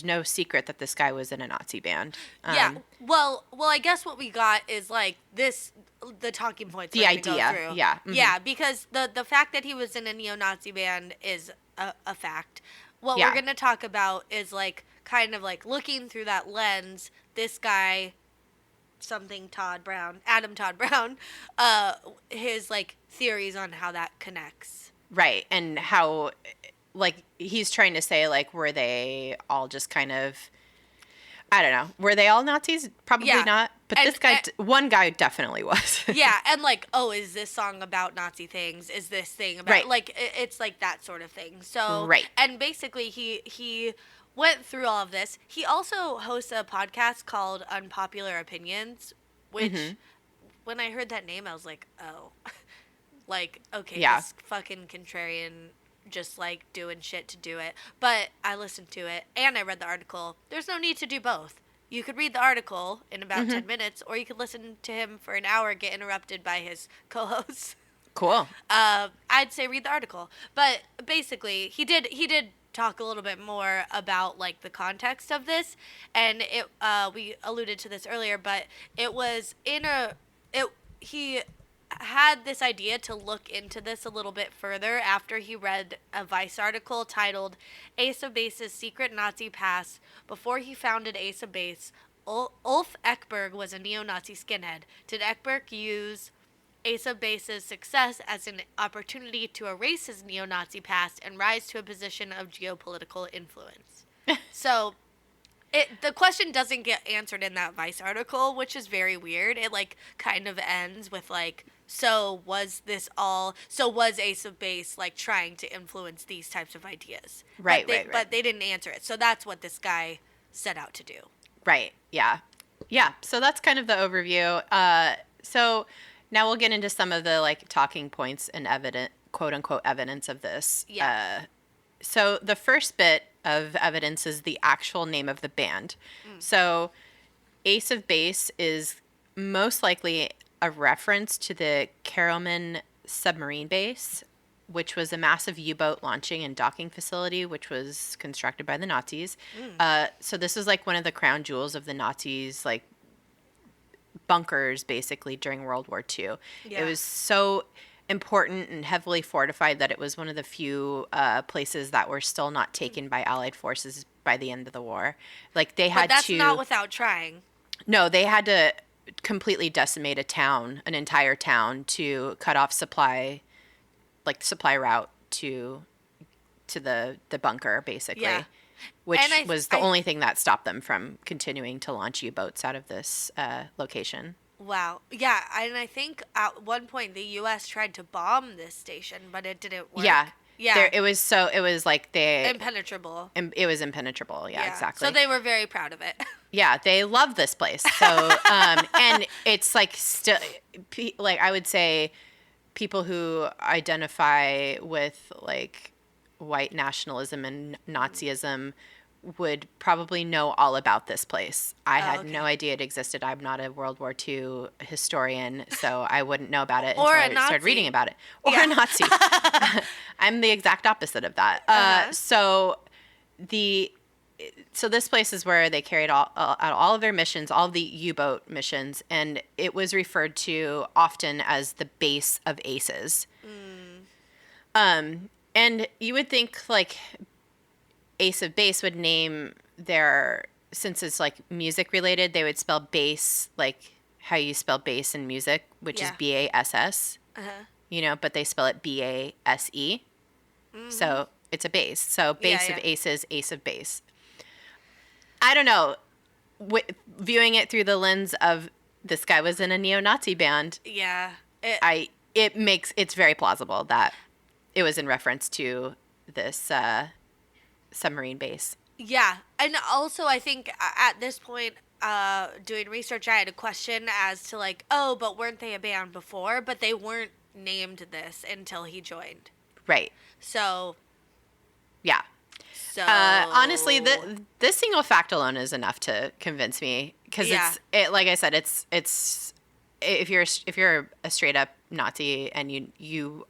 Speaker 1: no secret that this guy was in a Nazi band.
Speaker 2: Yeah. Well, I guess what we got is like the talking points.
Speaker 1: The idea.
Speaker 2: Go through.
Speaker 1: Yeah. Mm-hmm.
Speaker 2: Yeah, because the fact that he was in a neo-Nazi band is a fact. What we're going to talk about is like kind of like looking through that lens, this guy, Adam Todd Brown, his like theories on how that connects.
Speaker 1: Right. And how, like, he's trying to say, like, were they all just kind of, I don't know. Were they all Nazis? Probably not. But this guy, one guy definitely was.
Speaker 2: Yeah. And like, oh, is this song about Nazi things? Is this thing about, like, it's like that sort of thing. So, and basically he went through all of this. He also hosts a podcast called Unpopular Opinions, which when I heard that name, I was like, oh, like, okay, this fucking contrarian just like doing shit to do it. But I listened to it and I read the article. There's no need to do both. You could read the article in about 10 minutes, or you could listen to him for an hour, get interrupted by his co-hosts.
Speaker 1: Cool.
Speaker 2: I'd say read the article. But basically, he did talk a little bit more about like the context of this, and we alluded to this earlier, but it was he had this idea to look into this a little bit further after he read a Vice article titled Ace of Base's Secret Nazi Past. Before he founded Ace of Base, Ulf Ekberg was a neo-Nazi skinhead. Did Ekberg use Ace of Base's success as an opportunity to erase his neo-Nazi past and rise to a position of geopolitical influence? So the question doesn't get answered in that Vice article, which is very weird. It like kind of ends with like, was Ace of Base like trying to influence these types of ideas?
Speaker 1: Right.
Speaker 2: But they didn't answer it. So that's what this guy set out to do.
Speaker 1: Right. Yeah. Yeah. So that's kind of the overview. So now we'll get into some of the like talking points and quote unquote evidence of this.
Speaker 2: Yeah.
Speaker 1: So the first bit of evidence is the actual name of the band. So Ace of Base is most likely a reference to the Karaman submarine base, which was a massive U-boat launching and docking facility, which was constructed by the Nazis. So this is like one of the crown jewels of the Nazis, like bunkers basically during World War II. Yeah. It was so important and heavily fortified that it was one of the few places that were still not taken by Allied forces by the end of the war. Like they had to. But
Speaker 2: that's not without trying.
Speaker 1: No, they had to completely decimate an entire town, to cut off supply route to the bunker basically. Yeah. Which was the only thing that stopped them from continuing to launch U-boats out of this location.
Speaker 2: Wow. Yeah, and I think at one point the U.S. tried to bomb this station, but it didn't work.
Speaker 1: Yeah. It was like
Speaker 2: impenetrable.
Speaker 1: It was impenetrable. Yeah, exactly.
Speaker 2: So they were very proud of it.
Speaker 1: Yeah, they love this place. So, and it's like still, like I would say, people who identify with like white nationalism and Nazism would probably know all about this place. I had
Speaker 2: okay.
Speaker 1: no idea it existed. I'm not a World War II historian, so I wouldn't know about it
Speaker 2: Or
Speaker 1: until I started reading about it. Or a Nazi. I'm the exact opposite of that. So this place is where they carried out all of their missions, all of the U-boat missions, and it was referred to often as the base of aces. And you would think like Ace of Base would name their, since it's like music related, they would spell bass like how you spell bass in music, which is B-A-S-S, but they spell it B-A-S-E. So it's a base. So base of aces, Ace of Base. I don't know. Viewing it through the lens of this guy was in a neo-Nazi band.
Speaker 2: Yeah.
Speaker 1: It's very plausible that it was in reference to this submarine base.
Speaker 2: Yeah. And also I think at this point, doing research, I had a question as to like, oh, but weren't they a band before? But they weren't named this until he joined.
Speaker 1: Right.
Speaker 2: So.
Speaker 1: Yeah.
Speaker 2: So.
Speaker 1: Honestly, this single fact alone is enough to convince me because it's like I said, it's if you're a straight up Nazi and you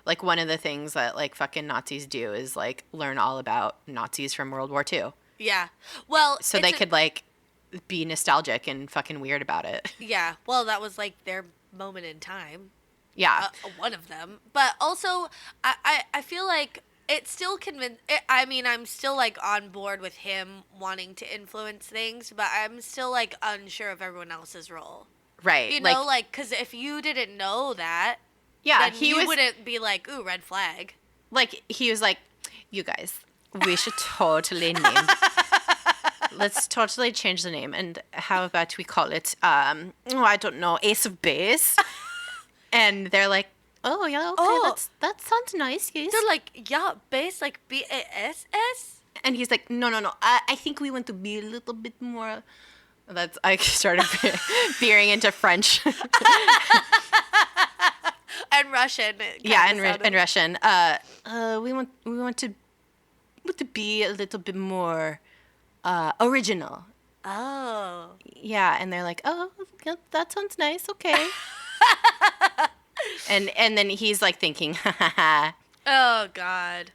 Speaker 1: like one of the things that like fucking Nazis do is like learn all about Nazis from World War II.
Speaker 2: Yeah. Well,
Speaker 1: so they could like be nostalgic and fucking weird about it.
Speaker 2: Yeah. Well, that was like their moment in time.
Speaker 1: Yeah.
Speaker 2: One of them. But also I feel like it's still I mean, I'm still like on board with him wanting to influence things, but I'm still like unsure of everyone else's role.
Speaker 1: Right.
Speaker 2: You know, like, because if you didn't know that,
Speaker 1: then
Speaker 2: you wouldn't be like, ooh, red flag.
Speaker 1: Like, he was like, you guys, we should totally name, let's totally change the name. And how about we call it, I don't know, Ace of Base? And they're like, oh, yeah, okay, that sounds nice, yes.
Speaker 2: They're like, yeah, base, like B-A-S-S?
Speaker 1: And he's like, no, I think we want to be a little bit more... I started veering into French.
Speaker 2: And Russian.
Speaker 1: Yeah, and Russian. We want to be a little bit more original.
Speaker 2: Oh.
Speaker 1: Yeah, and they're like, oh, that sounds nice, okay. And then he's like thinking,
Speaker 2: oh, God.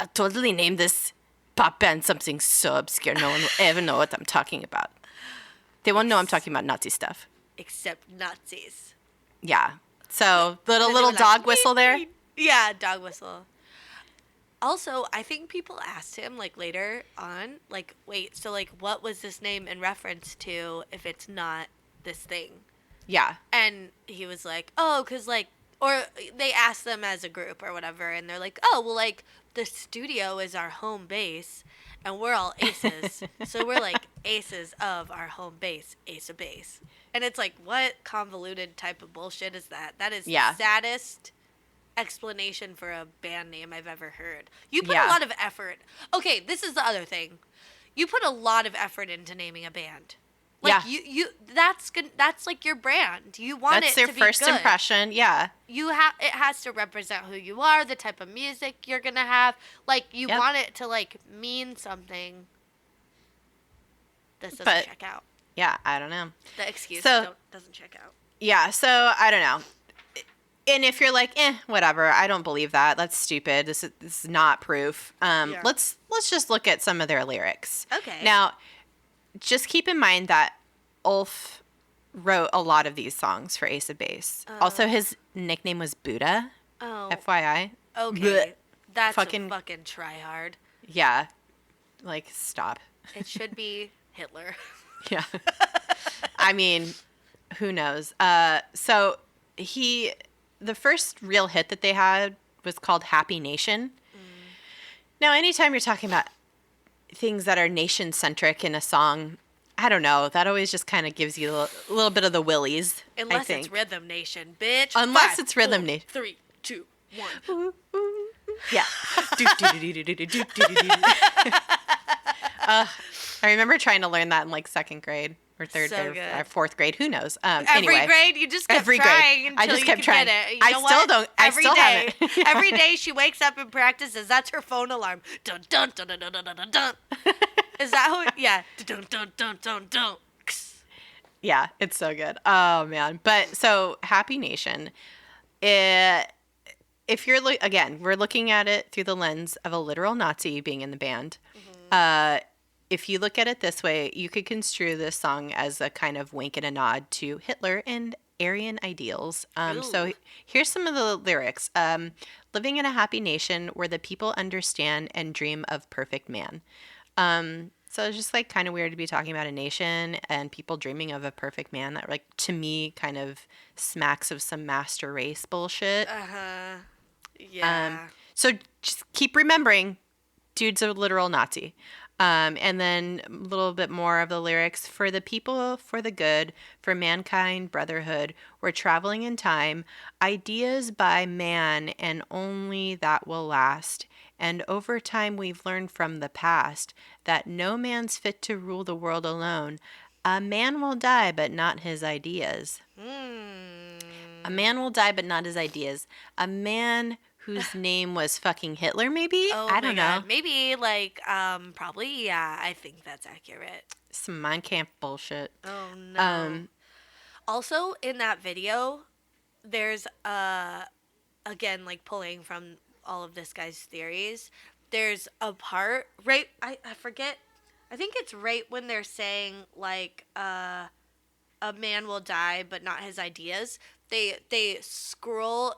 Speaker 1: I'll totally name this pop band something so obscure no one will ever know what I'm talking about. They won't know I'm talking about Nazi stuff.
Speaker 2: Except Nazis.
Speaker 1: Yeah. So, little dog whistle there.
Speaker 2: Yeah, dog whistle. Also, I think people asked him, like, later on, like, wait, so, like, what was this name in reference to if it's not this thing?
Speaker 1: Yeah.
Speaker 2: And he was like, oh, because, like, or they asked them as a group or whatever, and they're like, oh, well, like, the studio is our home base, and we're all aces. So we're, like, aces of our home base, Ace of Base. And it's like, what convoluted type of bullshit is that? That is the saddest explanation for a band name I've ever heard. You put a lot of effort. Okay, this is the other thing. You put a lot of effort into naming a band. Like you that's good. That's like your brand. You want it to be good. That's their first impression.
Speaker 1: Yeah.
Speaker 2: It has to represent who you are, the type of music you're gonna have. Like you want it to like mean something. This doesn't check out.
Speaker 1: Yeah, I don't know.
Speaker 2: The excuse doesn't check out.
Speaker 1: Yeah, so I don't know. And if you're like, whatever, I don't believe that. That's stupid. This is not proof. Let's just look at some of their lyrics.
Speaker 2: Okay.
Speaker 1: Now, just keep in mind that Ulf wrote a lot of these songs for Ace of Base. Also, his nickname was Buddha.
Speaker 2: Oh.
Speaker 1: FYI.
Speaker 2: Okay. Blech. That's a fucking tryhard.
Speaker 1: Yeah. Like, stop.
Speaker 2: It should be Hitler.
Speaker 1: Yeah. I mean, who knows? So the first real hit that they had was called Happy Nation. Now, anytime you're talking about things that are nation-centric in a song, I don't know, that always just kind of gives you a little bit of the willies.
Speaker 2: Unless it's Rhythm Nation, bitch.
Speaker 1: Unless it's Rhythm Nation.
Speaker 2: 3, 2, 1.
Speaker 1: Yeah. I remember trying to learn that in like second grade. or third
Speaker 2: So
Speaker 1: grade
Speaker 2: good.
Speaker 1: or fourth grade. Who knows?
Speaker 2: Every grade, you just kept trying until
Speaker 1: I just
Speaker 2: you
Speaker 1: kept
Speaker 2: could
Speaker 1: trying.
Speaker 2: get it. You
Speaker 1: I
Speaker 2: know
Speaker 1: still
Speaker 2: what?
Speaker 1: don't.
Speaker 2: Every
Speaker 1: I still
Speaker 2: day,
Speaker 1: haven't.
Speaker 2: every day she wakes up and practices. That's her phone alarm. Dun dun dun dun dun dun dun dun. Is that how? Yeah. Dun dun dun dun dun.
Speaker 1: Yeah, it's so good. Oh man! But so Happy Nation, if you're again, we're looking at it through the lens of a literal Nazi being in the band. If you look at it this way, you could construe this song as a kind of wink and a nod to Hitler and Aryan ideals. So here's some of the lyrics. Living in a happy nation where the people understand and dream of perfect man. So it's just like kind of weird to be talking about a nation and people dreaming of a perfect man. That like to me kind of smacks of some master race bullshit.
Speaker 2: Yeah.
Speaker 1: So just keep remembering, dude's a literal Nazi. And then a little bit more of the lyrics. For the people, for the good, for mankind, brotherhood, we're traveling in time. Ideas by man, and only that will last. And over time we've learned from the past that no man's fit to rule the world alone. A man will die, but not his ideas. A man will die, but not his ideas. A man whose name was fucking Hitler, maybe? I don't know.
Speaker 2: Maybe, probably, yeah, I think that's accurate.
Speaker 1: Some Mein Kampf bullshit.
Speaker 2: Oh, no. Also, in that video, there's, again, like, pulling from all of this guy's theories, there's a part, right, I forget, I think it's right when they're saying, like, a man will die, but not his ideas. They scroll,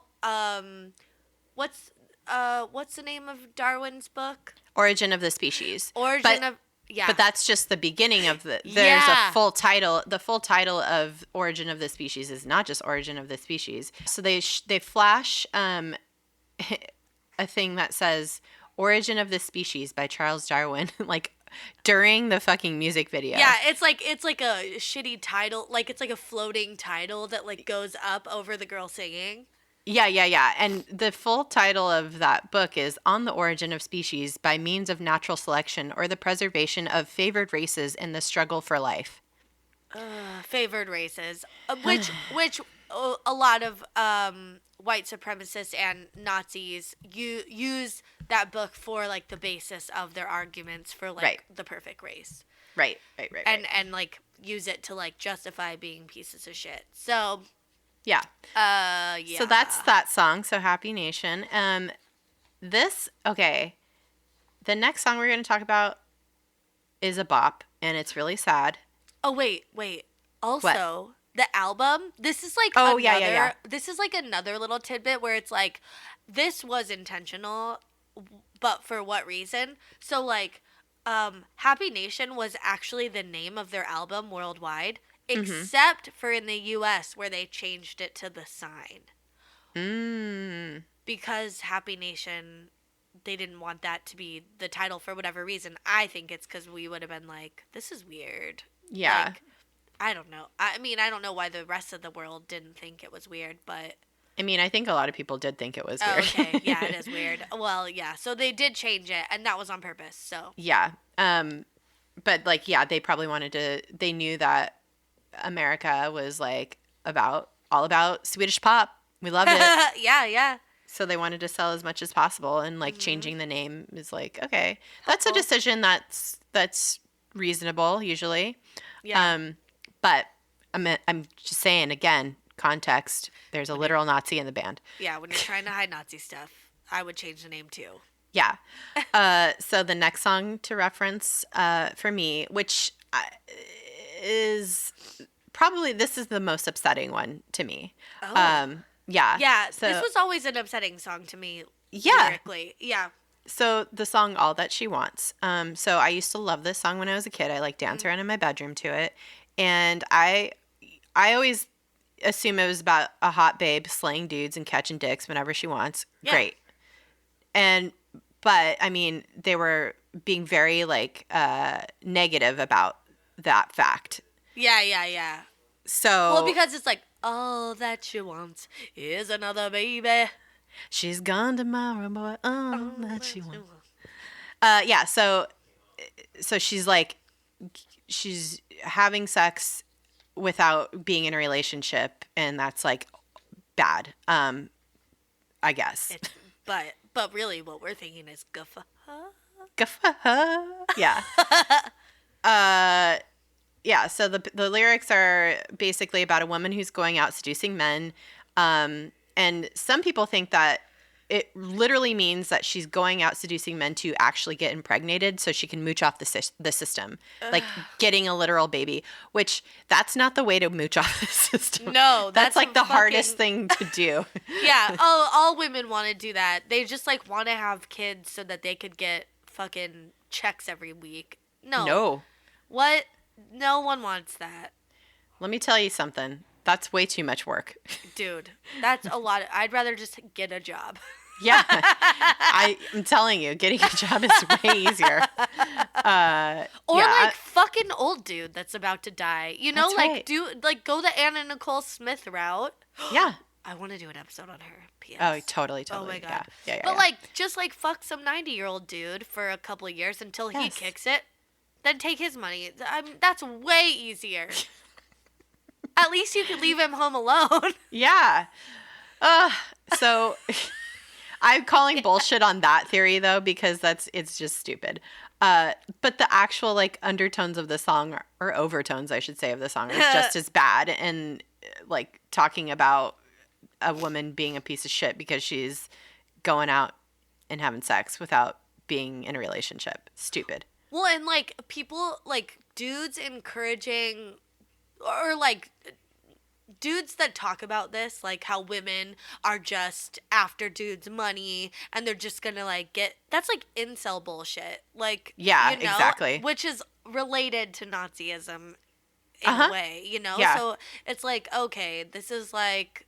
Speaker 2: what's the name of Darwin's book?
Speaker 1: Origin of the Species.
Speaker 2: Yeah.
Speaker 1: But that's just the beginning of the. There's a full title. The full title of Origin of the Species is not just Origin of the Species. So they flash a thing that says Origin of the Species by Charles Darwin, like during the fucking music video.
Speaker 2: Yeah, it's like a shitty title, like it's like a floating title that like goes up over the girl singing.
Speaker 1: Yeah. And the full title of that book is On the Origin of Species by Means of Natural Selection or the Preservation of Favored Races in the Struggle for Life.
Speaker 2: Favored races, which a lot of white supremacists and Nazis use that book for like the basis of their arguments for like the perfect race.
Speaker 1: Right.
Speaker 2: And like use it to like justify being pieces of shit. So
Speaker 1: yeah. So that's that song. So Happy Nation. The next song we're going to talk about is a bop, and it's really sad.
Speaker 2: Oh, wait. Also, the album, this is like This is like another little tidbit where it's like, this was intentional, but for what reason? So like, Happy Nation was actually the name of their album worldwide. Except for in the U.S. where they changed it to The Sign. Because Happy Nation, they didn't want that to be the title for whatever reason. I think it's because we would have been like, this is weird.
Speaker 1: Yeah.
Speaker 2: Like, I don't know. I mean, I don't know why the rest of the world didn't think it was weird, but...
Speaker 1: I mean, I think a lot of people did think it was weird.
Speaker 2: Okay, yeah, it is weird. Well, yeah, so they did change it, and that was on purpose, so...
Speaker 1: Yeah. But, like, yeah, they probably wanted to... They knew that America was like all about Swedish pop. We loved it.
Speaker 2: Yeah.
Speaker 1: So they wanted to sell as much as possible, and like changing the name is like, okay, that's a decision that's reasonable usually.
Speaker 2: Yeah.
Speaker 1: But I'm just saying again, context. There's a literal Nazi in the band.
Speaker 2: Yeah, when you're trying to hide Nazi stuff, I would change the name too.
Speaker 1: Yeah. So the next song to reference for me, which is probably, this is the most upsetting one to me. Yeah. So
Speaker 2: this was always an upsetting song to me. Lyrically. Yeah.
Speaker 1: So the song All That She Wants. So I used to love this song when I was a kid. I like dance around in my bedroom to it. And I always assume it was about a hot babe slaying dudes and catching dicks whenever she wants. Yeah. Great. But I mean, they were being very like negative about that fact.
Speaker 2: Yeah.
Speaker 1: So
Speaker 2: well, because it's like all that she wants is another baby.
Speaker 1: She's gone tomorrow, boy. All that she wants. Yeah. So she's like she's having sex without being in a relationship, and that's like bad. I guess.
Speaker 2: But really, what we're thinking is guffa.
Speaker 1: Yeah. Yeah. So the lyrics are basically about a woman who's going out seducing men, and some people think that it literally means that she's going out seducing men to actually get impregnated so she can mooch off the system. Like getting a literal baby, which that's not the way to mooch off the system.
Speaker 2: No,
Speaker 1: that's like the hardest thing to do.
Speaker 2: Yeah. All women want to do that. They just like want to have kids so that they could get fucking checks every week. No. What? No one wants that.
Speaker 1: Let me tell you something. That's way too much work.
Speaker 2: Dude, that's a lot. I'd rather just get a job.
Speaker 1: Yeah. I'm telling you, getting a job is way easier.
Speaker 2: Or like fucking old dude that's about to die. You know,
Speaker 1: right.
Speaker 2: Go the Erin and Nicole Smith route.
Speaker 1: Yeah.
Speaker 2: I want to do an episode on her. P.S.
Speaker 1: Oh, totally.
Speaker 2: Oh my God.
Speaker 1: Yeah.
Speaker 2: But like, just like fuck some 90-year-old dude for a couple of years until he kicks it. Then take his money. That's way easier. At least you can leave him home alone.
Speaker 1: Yeah. So I'm calling bullshit on that theory though, because it's just stupid. But the actual like undertones of the song or overtones, I should say, of the song is just as bad, and like talking about a woman being a piece of shit because she's going out and having sex without being in a relationship. Stupid.
Speaker 2: Well, and like people, like dudes encouraging, or like dudes that talk about this, like how women are just after dudes' money and they're just gonna like that's like incel bullshit. Like,
Speaker 1: yeah, exactly.
Speaker 2: Which is related to Nazism in a way, you know?
Speaker 1: Yeah.
Speaker 2: So it's like, okay, this is like,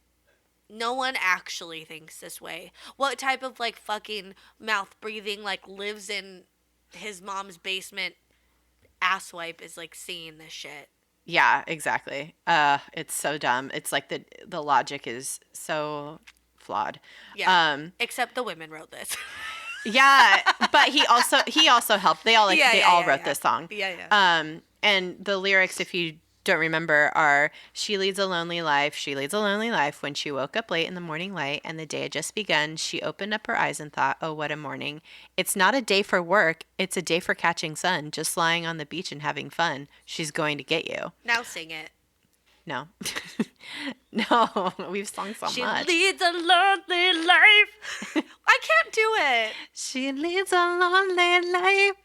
Speaker 2: no one actually thinks this way. What type of like fucking mouth breathing like lives in his mom's basement asswipe is like seeing this shit?
Speaker 1: Yeah, exactly. It's so dumb. It's like the logic is so flawed.
Speaker 2: Yeah. Except the women wrote this.
Speaker 1: Yeah, but he also helped. They all wrote this song.
Speaker 2: Yeah.
Speaker 1: And the lyrics, if you don't remember, are she leads a lonely life. She leads a lonely life. When she woke up late in the morning light and the day had just begun, she opened up her eyes and thought, oh, what a morning. It's not a day for work. It's a day for catching sun, just lying on the beach and having fun. She's going to get you.
Speaker 2: Now sing it.
Speaker 1: No. No, we've sung so much.
Speaker 2: She leads a lonely life. I can't do it.
Speaker 1: She leads a lonely life.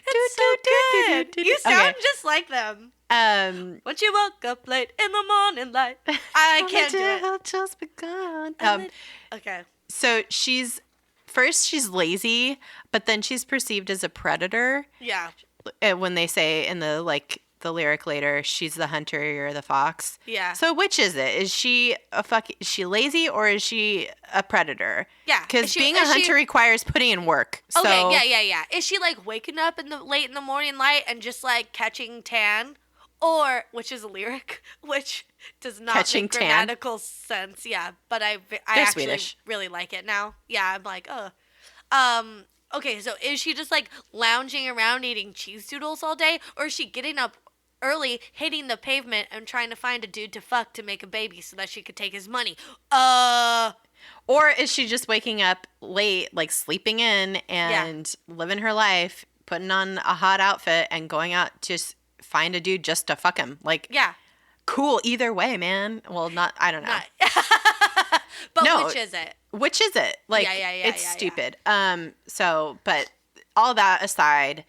Speaker 2: It's so good. You sound just like them. When she woke up late in the morning light. I can't do it.
Speaker 1: Had just begun.
Speaker 2: Okay.
Speaker 1: So she's lazy, but then she's perceived as a predator.
Speaker 2: Yeah.
Speaker 1: When they say in the lyric later, she's the hunter, you're the fox.
Speaker 2: Yeah.
Speaker 1: So which is it? Is she is she lazy or is she a predator?
Speaker 2: Yeah.
Speaker 1: Because being a hunter requires putting in work. So.
Speaker 2: Okay, yeah. Is she like waking up late in the morning light and just like catching tan? Or, which is a lyric, which does not make grammatical sense. Yeah, but I actually Swedish. Really like it now. Yeah, I'm like, oh. Okay, so is she just like lounging around eating cheese doodles all day? Or is she getting up early, hitting the pavement, and trying to find a dude to fuck to make a baby so that she could take his money?
Speaker 1: Or is she just waking up late, like sleeping in and living her life, putting on a hot outfit and going out to find a dude just to fuck him? Like, yeah, cool. Either way, man. Well, I don't know.
Speaker 2: But no, which is it?
Speaker 1: Which is it? Like, it's stupid. So, but all that aside,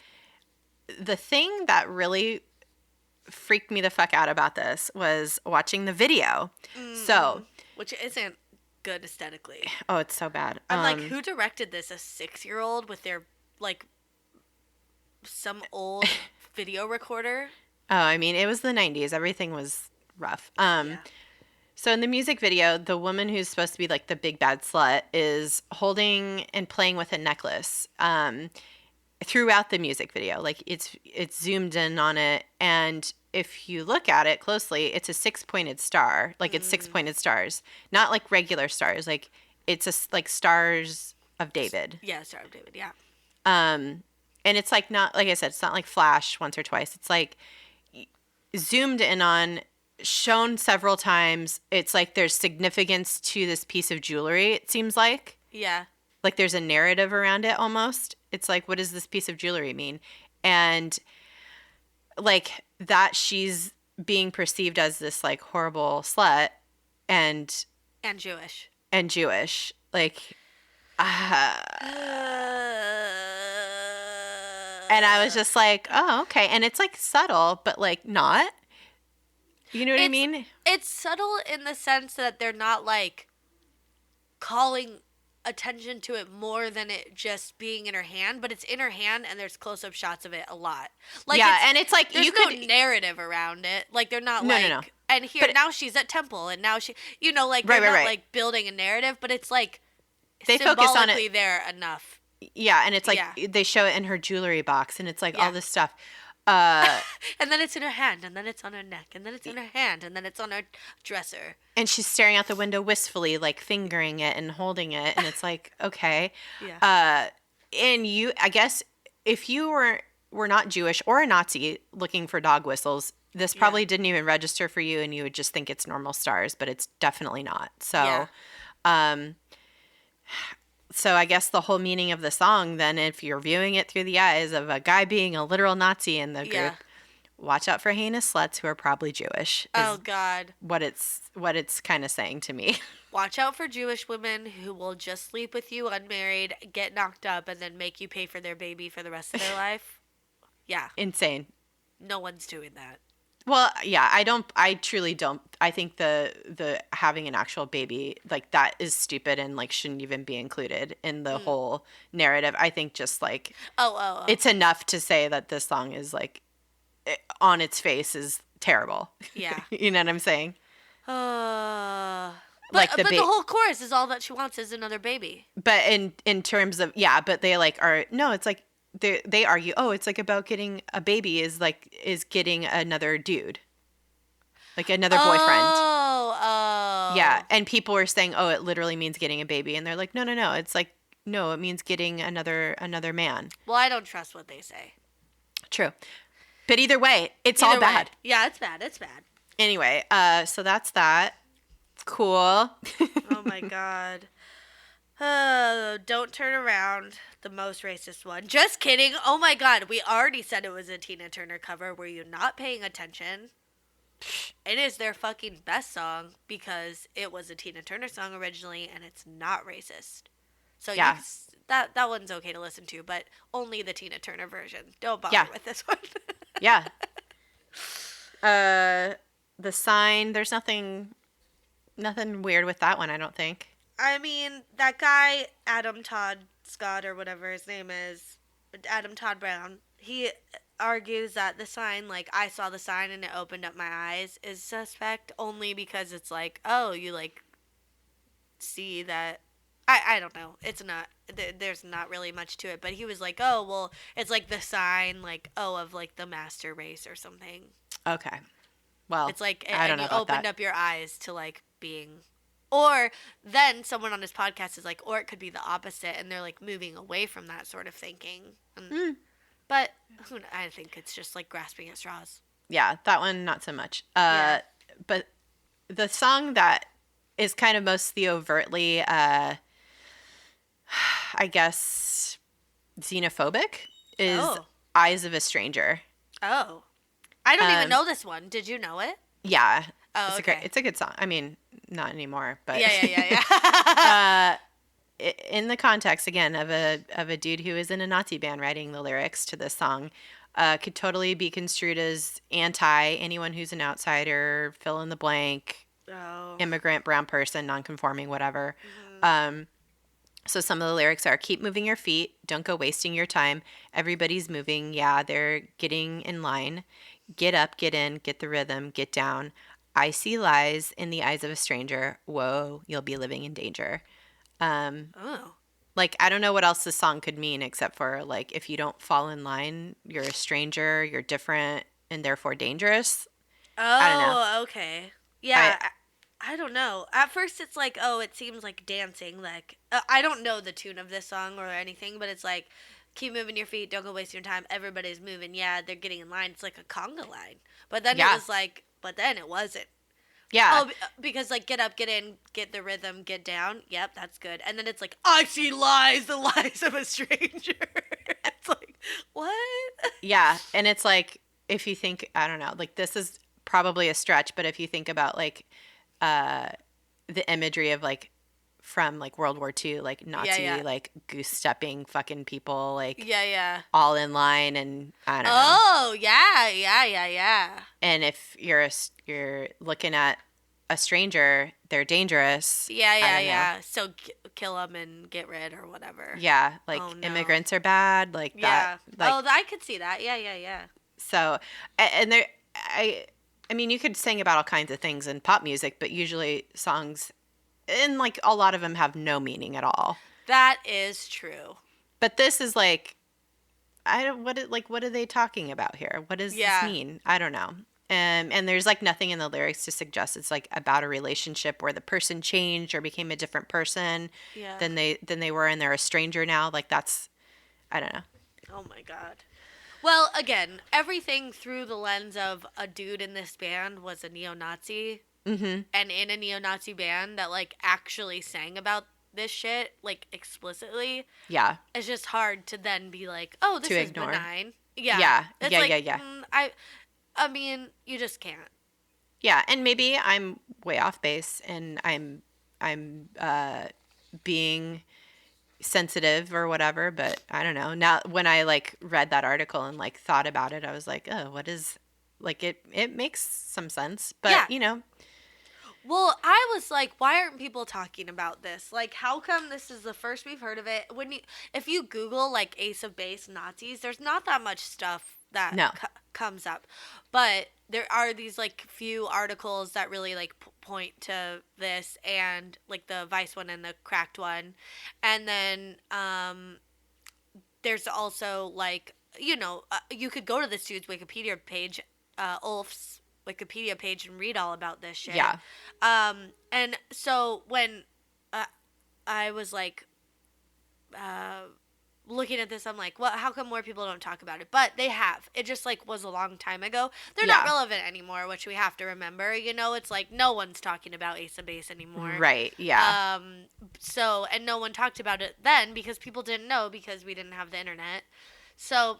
Speaker 1: the thing that really freaked me the fuck out about this was watching the video. So,
Speaker 2: which isn't good aesthetically.
Speaker 1: Oh, it's so bad.
Speaker 2: I'm like, who directed this? A 6-year-old with their like some old video recorder?
Speaker 1: Oh, I mean, it was the 90s. Everything was rough. So in the music video, the woman who's supposed to be like the big bad slut is holding and playing with a necklace throughout the music video. Like it's zoomed in on it, and if you look at it closely, it's a 6-pointed star. Like it's 6-pointed stars, not like regular stars. Like it's like stars of David.
Speaker 2: Yeah, Star of David. Yeah.
Speaker 1: And it's like not, like I said, it's not like flash once or twice. It's like zoomed in on, shown several times. It's like there's significance to this piece of jewelry, it seems like.
Speaker 2: Yeah.
Speaker 1: Like there's a narrative around it almost. It's like, what does this piece of jewelry mean? And like that she's being perceived as this like horrible slut and
Speaker 2: Jewish.
Speaker 1: Like, and I was just like, oh, okay. And it's like subtle, but like not. You know what I mean?
Speaker 2: It's subtle in the sense that they're not like calling attention to it more than it just being in her hand, but it's in her hand and there's close-up shots of it a lot. Like,
Speaker 1: yeah, and it's like
Speaker 2: there's no narrative around it. Like they're not
Speaker 1: no.
Speaker 2: And here but now she's at temple and now she, you know, like they're not like building a narrative, but it's like
Speaker 1: they focus on it
Speaker 2: there enough.
Speaker 1: Yeah, and it's like they show it in her jewelry box and it's like all this stuff.
Speaker 2: And then it's in her hand, and then it's on her neck, and then it's in her hand, and then it's on her dresser.
Speaker 1: And she's staring out the window wistfully, like fingering it and holding it, and it's like, okay.
Speaker 2: Yeah.
Speaker 1: And you, I guess, if you were not Jewish or a Nazi looking for dog whistles, this probably didn't even register for you, and you would just think it's normal stars, but it's definitely not. So, So I guess the whole meaning of the song, then, if you're viewing it through the eyes of a guy being a literal Nazi in the group, watch out for heinous sluts who are probably Jewish.
Speaker 2: Oh God!
Speaker 1: What it's kind of saying to me.
Speaker 2: Watch out for Jewish women who will just sleep with you unmarried, get knocked up, and then make you pay for their baby for the rest of their life. Yeah.
Speaker 1: Insane.
Speaker 2: No one's doing that.
Speaker 1: Well, yeah, I truly don't. I think the having an actual baby, like, that is stupid and like shouldn't even be included in the whole narrative. I think just like, it's enough to say that this song is like, on its face is terrible.
Speaker 2: Yeah.
Speaker 1: You know what I'm saying?
Speaker 2: But the whole chorus is all that she wants is another baby.
Speaker 1: But in terms of, but they like are, no, it's like, they argue, it's like about getting a baby is getting another dude, like another boyfriend. Yeah, and people were saying, it literally means getting a baby, and they're like, no, it's like, no, it means getting another man.
Speaker 2: Well, I don't trust what they say.
Speaker 1: True, but either way, it's all bad.
Speaker 2: Yeah, it's bad.
Speaker 1: Anyway, so that's that. Cool.
Speaker 2: Oh my God. Don't turn around. The most racist one. Just kidding. Oh my God. We already said it was a Tina Turner cover. Were you not paying attention? It is their fucking best song because it was a Tina Turner song originally and it's not racist. So yeah, that one's okay to listen to, but only the Tina Turner version. Don't bother with this one.
Speaker 1: Yeah. The Sign, there's nothing weird with that one, I don't think.
Speaker 2: I mean, that guy, Adam Todd Scott or whatever his name is, Adam Todd Brown, he argues that the sign, like, I saw the sign and it opened up my eyes, is suspect only because it's like, you, like, see that. I don't know. It's not, there's not really much to it, but he was like, it's like the sign, like, of, like, the master race or something.
Speaker 1: Okay. Well,
Speaker 2: it's like,
Speaker 1: I don't know about
Speaker 2: opened up your eyes to, like, being. Or then someone on his podcast is like, or it could be the opposite, and they're like moving away from that sort of thinking. But I think it's just like grasping at straws.
Speaker 1: Yeah, that one not so much. But the song that is kind of most the overtly, I guess, xenophobic is "Eyes of a Stranger."
Speaker 2: Oh, I don't even know this one. Did you know it?
Speaker 1: Yeah.
Speaker 2: Oh,
Speaker 1: it's a good song. I mean, not anymore, but
Speaker 2: yeah.
Speaker 1: In the context again of a dude who is in a Nazi band writing the lyrics to this song, could totally be construed as anti anyone who's an outsider, fill in the blank, immigrant, brown person, non-conforming, whatever. Mm-hmm. So some of the lyrics are: keep moving your feet, don't go wasting your time. Everybody's moving, they're getting in line. Get up, get in, get the rhythm, get down. I see lies in the eyes of a stranger. Whoa, you'll be living in danger. Like, I don't know what else this song could mean except for, like, if you don't fall in line, you're a stranger, you're different, and therefore dangerous. I don't know.
Speaker 2: Okay. Yeah, I don't know. At first it's like, it seems like dancing. Like, I don't know the tune of this song or anything, but it's like, keep moving your feet, don't go wasting your time. Everybody's moving. Yeah, they're getting in line. It's like a conga line. But then it was like, but then it wasn't.
Speaker 1: Yeah.
Speaker 2: Oh, because like get up, get in, get the rhythm, get down. Yep, that's good. And then it's like, I see lies, the lies of a stranger. It's like, what?
Speaker 1: Yeah, and it's like, if you think, I don't know, like this is probably a stretch, but if you think about like the imagery of like from like World War II, like Nazi like goose stepping fucking people, like all in line, and I don't know.
Speaker 2: Oh yeah.
Speaker 1: And if you're looking at a stranger, they're dangerous.
Speaker 2: Yeah. So kill them and get rid or whatever.
Speaker 1: Yeah, like immigrants are bad, like that. Like,
Speaker 2: I could see that. Yeah.
Speaker 1: So, and there, I mean, you could sing about all kinds of things in pop music, but usually songs, and like a lot of them have no meaning at all.
Speaker 2: That is true.
Speaker 1: But this is like, what are they talking about here? What does this mean? I don't know. And there's like nothing in the lyrics to suggest it's like about a relationship where the person changed or became a different person than they were, and they're a stranger now. Like that's, I don't know.
Speaker 2: Oh my God. Well, again, everything through the lens of a dude in this band was a neo-Nazi. Mm-hmm. And in a neo-Nazi band that like actually sang about this shit like explicitly. Yeah. It's just hard to then be like, oh, this is benign. Yeah. I mean, you just can't.
Speaker 1: Yeah, and maybe I'm way off base, and I'm being sensitive or whatever, but I don't know. Now, when I like read that article and like thought about it, I was like, oh, what is, like, it makes some sense, but you know.
Speaker 2: Well, I was like, why aren't people talking about this? Like, how come this is the first we've heard of it? If you Google like Ace of Base Nazis, there's not that much stuff that comes up, but there are these like few articles that really like point to this, and like the Vice one and the Cracked one, and then there's also like, you know, you could go to this dude's Wikipedia page, Ulf's Wikipedia page, and read all about this shit. Yeah. And so when I was like looking at this, I'm like, well, how come more people don't talk about it? But they have. It just like was a long time ago. They're not relevant anymore, which we have to remember. You know, it's like no one's talking about Ace of Base anymore. Right. Yeah. So, and no one talked about it then because people didn't know, because we didn't have the internet. So,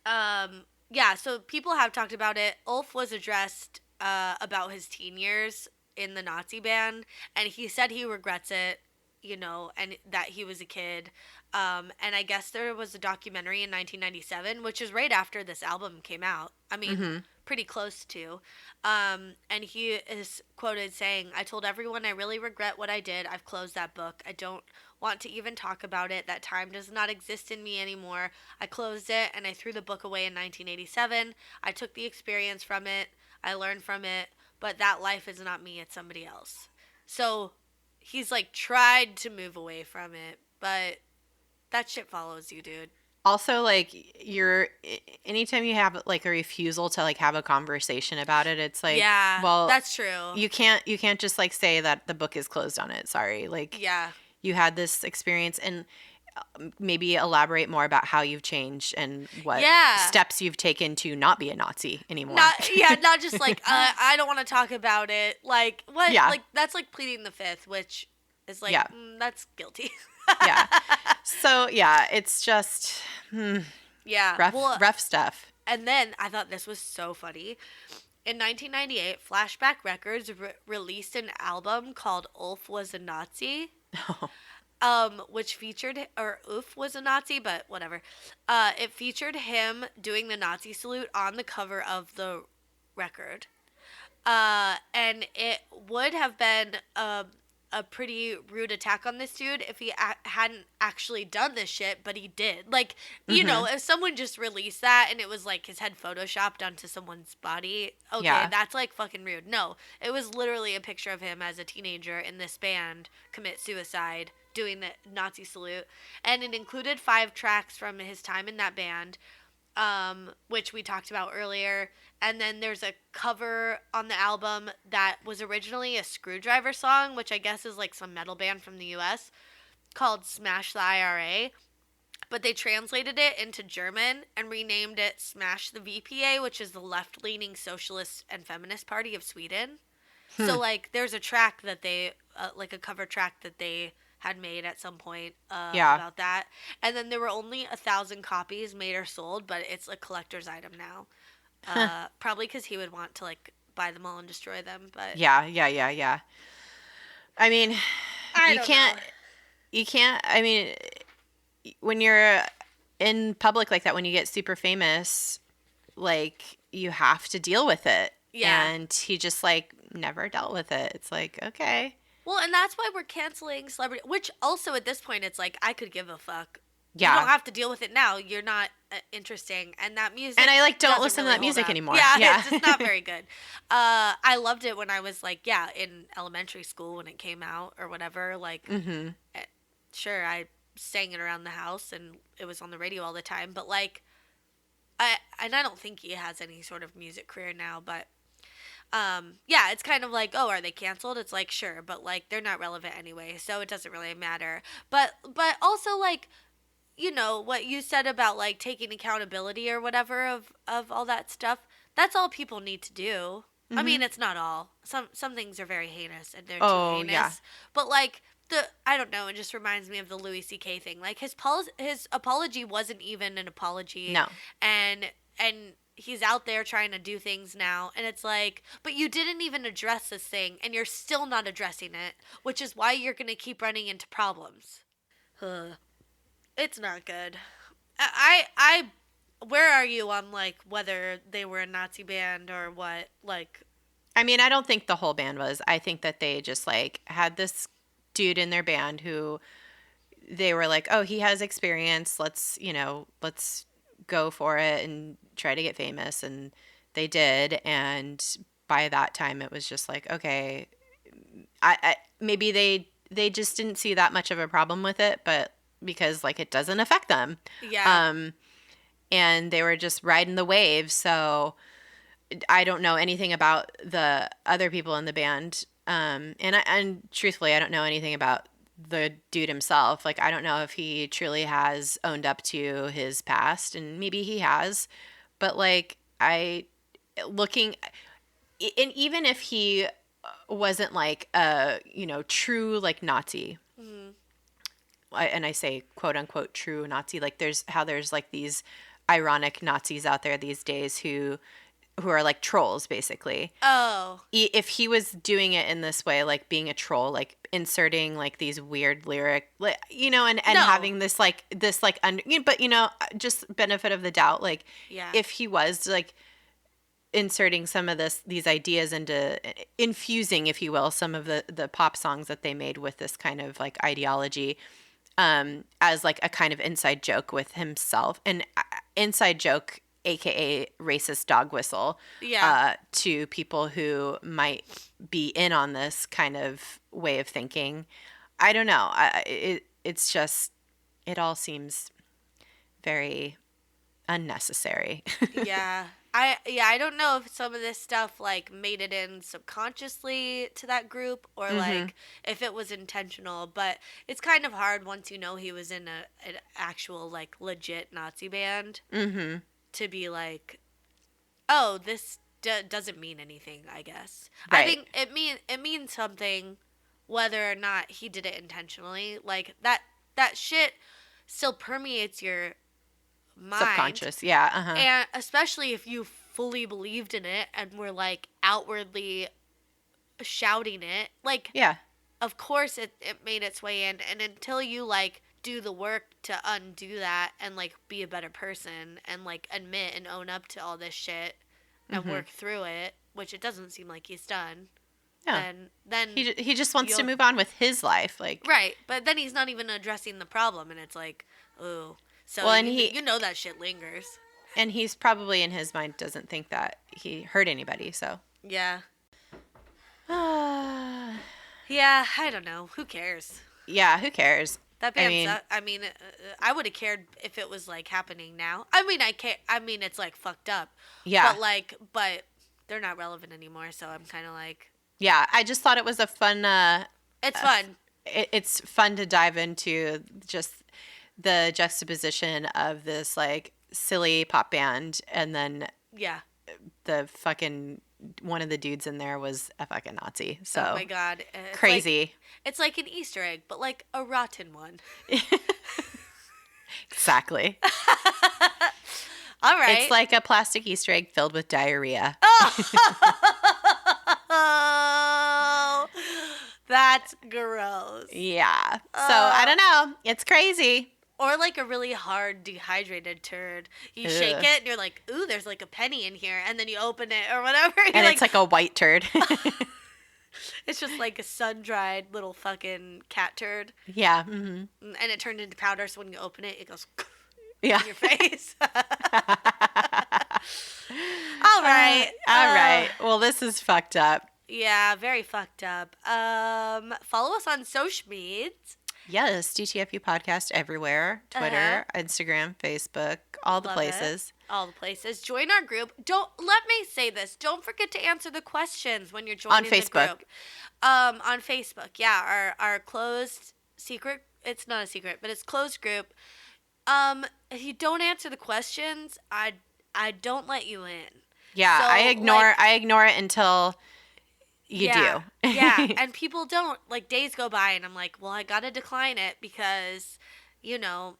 Speaker 2: yeah, so people have talked about it. Ulf was addressed about his teen years in the Nazi band, and he said he regrets it, you know, and that he was a kid. And I guess there was a documentary in 1997, which is right after this album came out. I mean, pretty close to. And he is quoted saying, "I told everyone I really regret what I did. I've closed that book. I don't want to even talk about it. That time does not exist in me anymore. I closed it and I threw the book away in 1987. I took the experience from it. I learned from it. But that life is not me. It's somebody else." So he's like tried to move away from it, but that shit follows you, dude.
Speaker 1: Also, like, anytime you have like a refusal to like have a conversation about it, it's like, yeah, well,
Speaker 2: that's true.
Speaker 1: You can't just like say that the book is closed on it. Sorry. Like, yeah, you had this experience, and maybe elaborate more about how you've changed and what steps you've taken to not be a Nazi anymore.
Speaker 2: Not just like, I don't want to talk about it. Like, what? Yeah. Like, that's like pleading the fifth, which is like, that's guilty.
Speaker 1: Yeah. So, yeah, it's just, rough stuff.
Speaker 2: And then I thought this was so funny. In 1998, Flashback Records released an album called Ulf Was a Nazi. Which featured, or Ulf was a Nazi, but whatever. It featured him doing the Nazi salute on the cover of the record. And it would have been a pretty rude attack on this dude if he hadn't actually done this shit, but he did. Like, you know, if someone just released that and it was like his head photoshopped onto someone's body, that's like fucking rude. No, it was literally a picture of him as a teenager in this band commit suicide doing the Nazi salute, and it included 5 tracks from his time in that band, which we talked about earlier. And then there's a cover on the album that was originally a Screwdriver song, which I guess is like some metal band from the US, called Smash the IRA. but they translated it into German and renamed it Smash the VPA, which is the left-leaning socialist and feminist party of Sweden. So, like, there's a track that they, like a cover track that they had made at some point about that. And then there were only 1,000 copies made or sold, but it's a collector's item now. Probably because he would want to, like, buy them all and destroy them. But
Speaker 1: yeah. I mean, you can't, I mean, when you're in public like that, when you get super famous, like, you have to deal with it. Yeah. And he just, like, never dealt with it. It's like, okay.
Speaker 2: Well, and that's why we're canceling celebrity, which also at this point, it's like, I could give a fuck.
Speaker 1: Yeah.
Speaker 2: You don't have to deal with it now. You're not interesting. And that music.
Speaker 1: And I, like, don't listen to that music anymore.
Speaker 2: Yeah. It's just not very good. I loved it when I was, like, in elementary school when it came out or whatever. Like, sure, I sang it around the house and it was on the radio all the time. But, like, I don't think he has any sort of music career now, but. It's kind of like, oh, are they canceled? It's like, sure, but, like, they're not relevant anyway, so it doesn't really matter. But also, like, you know, what you said about, like, taking accountability or whatever of all that stuff, that's all people need to do. I mean, it's not all. Some things are very heinous, and they're too heinous. Yeah. But, like, I don't know, it just reminds me of the Louis C.K. thing. Like, his apology wasn't even an apology.
Speaker 1: No.
Speaker 2: And he's out there trying to do things now, and it's like, but you didn't even address this thing, and you're still not addressing it, which is why you're going to keep running into problems. It's not good. Where are you on, like, whether they were a Nazi band or what? Like,
Speaker 1: I mean, I don't think the whole band was. I think that they just, like, had this dude in their band who they were like, oh, he has experience. Let's go for it and try to get famous. And they did. And by that time it was just like, okay, I maybe they just didn't see that much of a problem with it, but because, like, it doesn't affect them.
Speaker 2: Yeah.
Speaker 1: And they were just riding the wave. So I don't know anything about the other people in the band. And truthfully, I don't know anything about the dude himself. Like, I don't know if he truly has owned up to his past, and maybe he has, but, like, and even if he wasn't, like, a, true, like, Nazi, and I say quote unquote true Nazi, like, there's like these ironic Nazis out there these days who are, like, trolls, basically.
Speaker 2: Oh.
Speaker 1: If he was doing it in this way, like, being a troll, like, inserting, like, these weird lyric, like, and having this, but, just benefit of the doubt, like, if he was, like, inserting some of these ideas into, infusing, if you will, some of the pop songs that they made with this kind of, like, ideology, as, like, a kind of inside joke with himself, and inside joke, AKA racist dog whistle, to people who might be in on this kind of way of thinking. I don't know. It's just, it all seems very unnecessary.
Speaker 2: Yeah. I don't know if some of this stuff, like, made it in subconsciously to that group or, like, if it was intentional, but it's kind of hard once you know he was in an actual, like, legit Nazi band. To be like, oh, this doesn't mean anything, I guess. Right. I think it means something whether or not he did it intentionally. Like, that shit still permeates your mind.
Speaker 1: Subconscious, yeah.
Speaker 2: And especially if you fully believed in it and were, like, outwardly shouting it. Like, yeah. Of course it made its way in. And until you, like, do the work to undo that and, like, be a better person and, like, admit and own up to all this shit and work through it, which it doesn't seem like he's done. Yeah. Then
Speaker 1: he just wants to move on with his life, like,
Speaker 2: right. But then he's not even addressing the problem, and it's like, ooh. So well, and that shit lingers.
Speaker 1: And he's probably in his mind doesn't think that he hurt anybody. So
Speaker 2: yeah. Yeah, I don't know. Who cares?
Speaker 1: Yeah, who cares?
Speaker 2: That band, I would have cared if it was, like, happening now. I mean, it's, like, fucked up. Yeah. But they're not relevant anymore, so I'm kind of like.
Speaker 1: Yeah, I just thought it was a fun.
Speaker 2: It's fun.
Speaker 1: It's fun to dive into just the juxtaposition of this like silly pop band and then the fucking one of the dudes in there was a fucking Nazi. So
Speaker 2: oh my God, it's
Speaker 1: crazy.
Speaker 2: It's like an Easter egg, but like a rotten one.
Speaker 1: Exactly.
Speaker 2: All right.
Speaker 1: It's like a plastic Easter egg filled with diarrhea.
Speaker 2: Oh, that's gross.
Speaker 1: Yeah. So I don't know. It's crazy.
Speaker 2: Or like a really hard dehydrated turd. You shake it and you're like, ooh, there's like a penny in here. And then you open it or whatever.
Speaker 1: And it's like a white turd.
Speaker 2: It's just like a sun-dried little fucking cat turd.
Speaker 1: Yeah. Mm-hmm.
Speaker 2: And it turned into powder. So when you open it, it goes
Speaker 1: in
Speaker 2: your face. All right.
Speaker 1: All right. Well, this is fucked up.
Speaker 2: Yeah, very fucked up. Follow us on social media.
Speaker 1: Yes, DTFU podcast everywhere. Twitter, Instagram, Facebook, all the places.
Speaker 2: All the places. Join our group. Let me say this. Don't forget to answer the questions when you're joining the group. On Facebook. Yeah, our closed secret. It's not a secret, but it's closed group. If you don't answer the questions, I don't let you in.
Speaker 1: Yeah, so, I ignore it until you do.
Speaker 2: Yeah, and people don't. Like, days go by, and I'm like, well, I gotta decline it because, you know,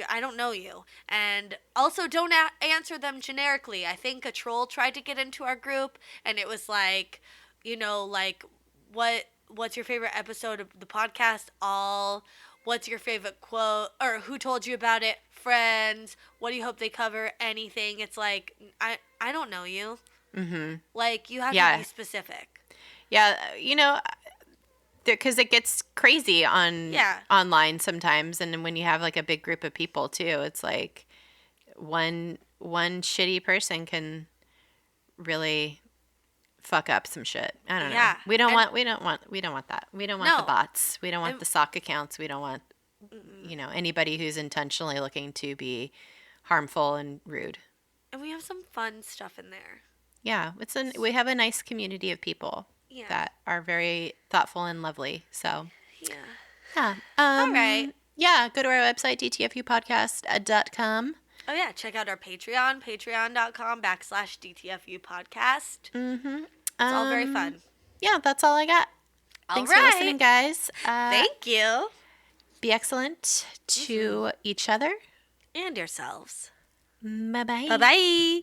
Speaker 2: I don't know you. And also, don't answer them generically. I think a troll tried to get into our group, and it was like, you know, like, what's your favorite episode of the podcast? What's your favorite quote? Or who told you about it? Friends. What do you hope they cover? Anything. It's like, I don't know you. Mm-hmm. Like, you have to be specific.
Speaker 1: Yeah, you know, because it gets crazy online sometimes. And when you have, like, a big group of people, too, it's like one shitty person can really fuck up some shit. I don't know. We don't want that. We don't want the bots. We don't want the sock accounts. We don't want, you know, anybody who's intentionally looking to be harmful and rude.
Speaker 2: And we have some fun stuff in there.
Speaker 1: Yeah, we have a nice community of people that are very thoughtful and lovely. So yeah. All
Speaker 2: right.
Speaker 1: Yeah, go to our website, dtfupodcast.com.
Speaker 2: Oh, yeah. Check out our Patreon, patreon.com/DTFU podcast.
Speaker 1: Mm-hmm.
Speaker 2: It's all very fun.
Speaker 1: Yeah, that's all I got. Thanks for listening, guys.
Speaker 2: Thank you.
Speaker 1: Be excellent to each other.
Speaker 2: And yourselves.
Speaker 1: Bye-bye.
Speaker 2: Bye-bye.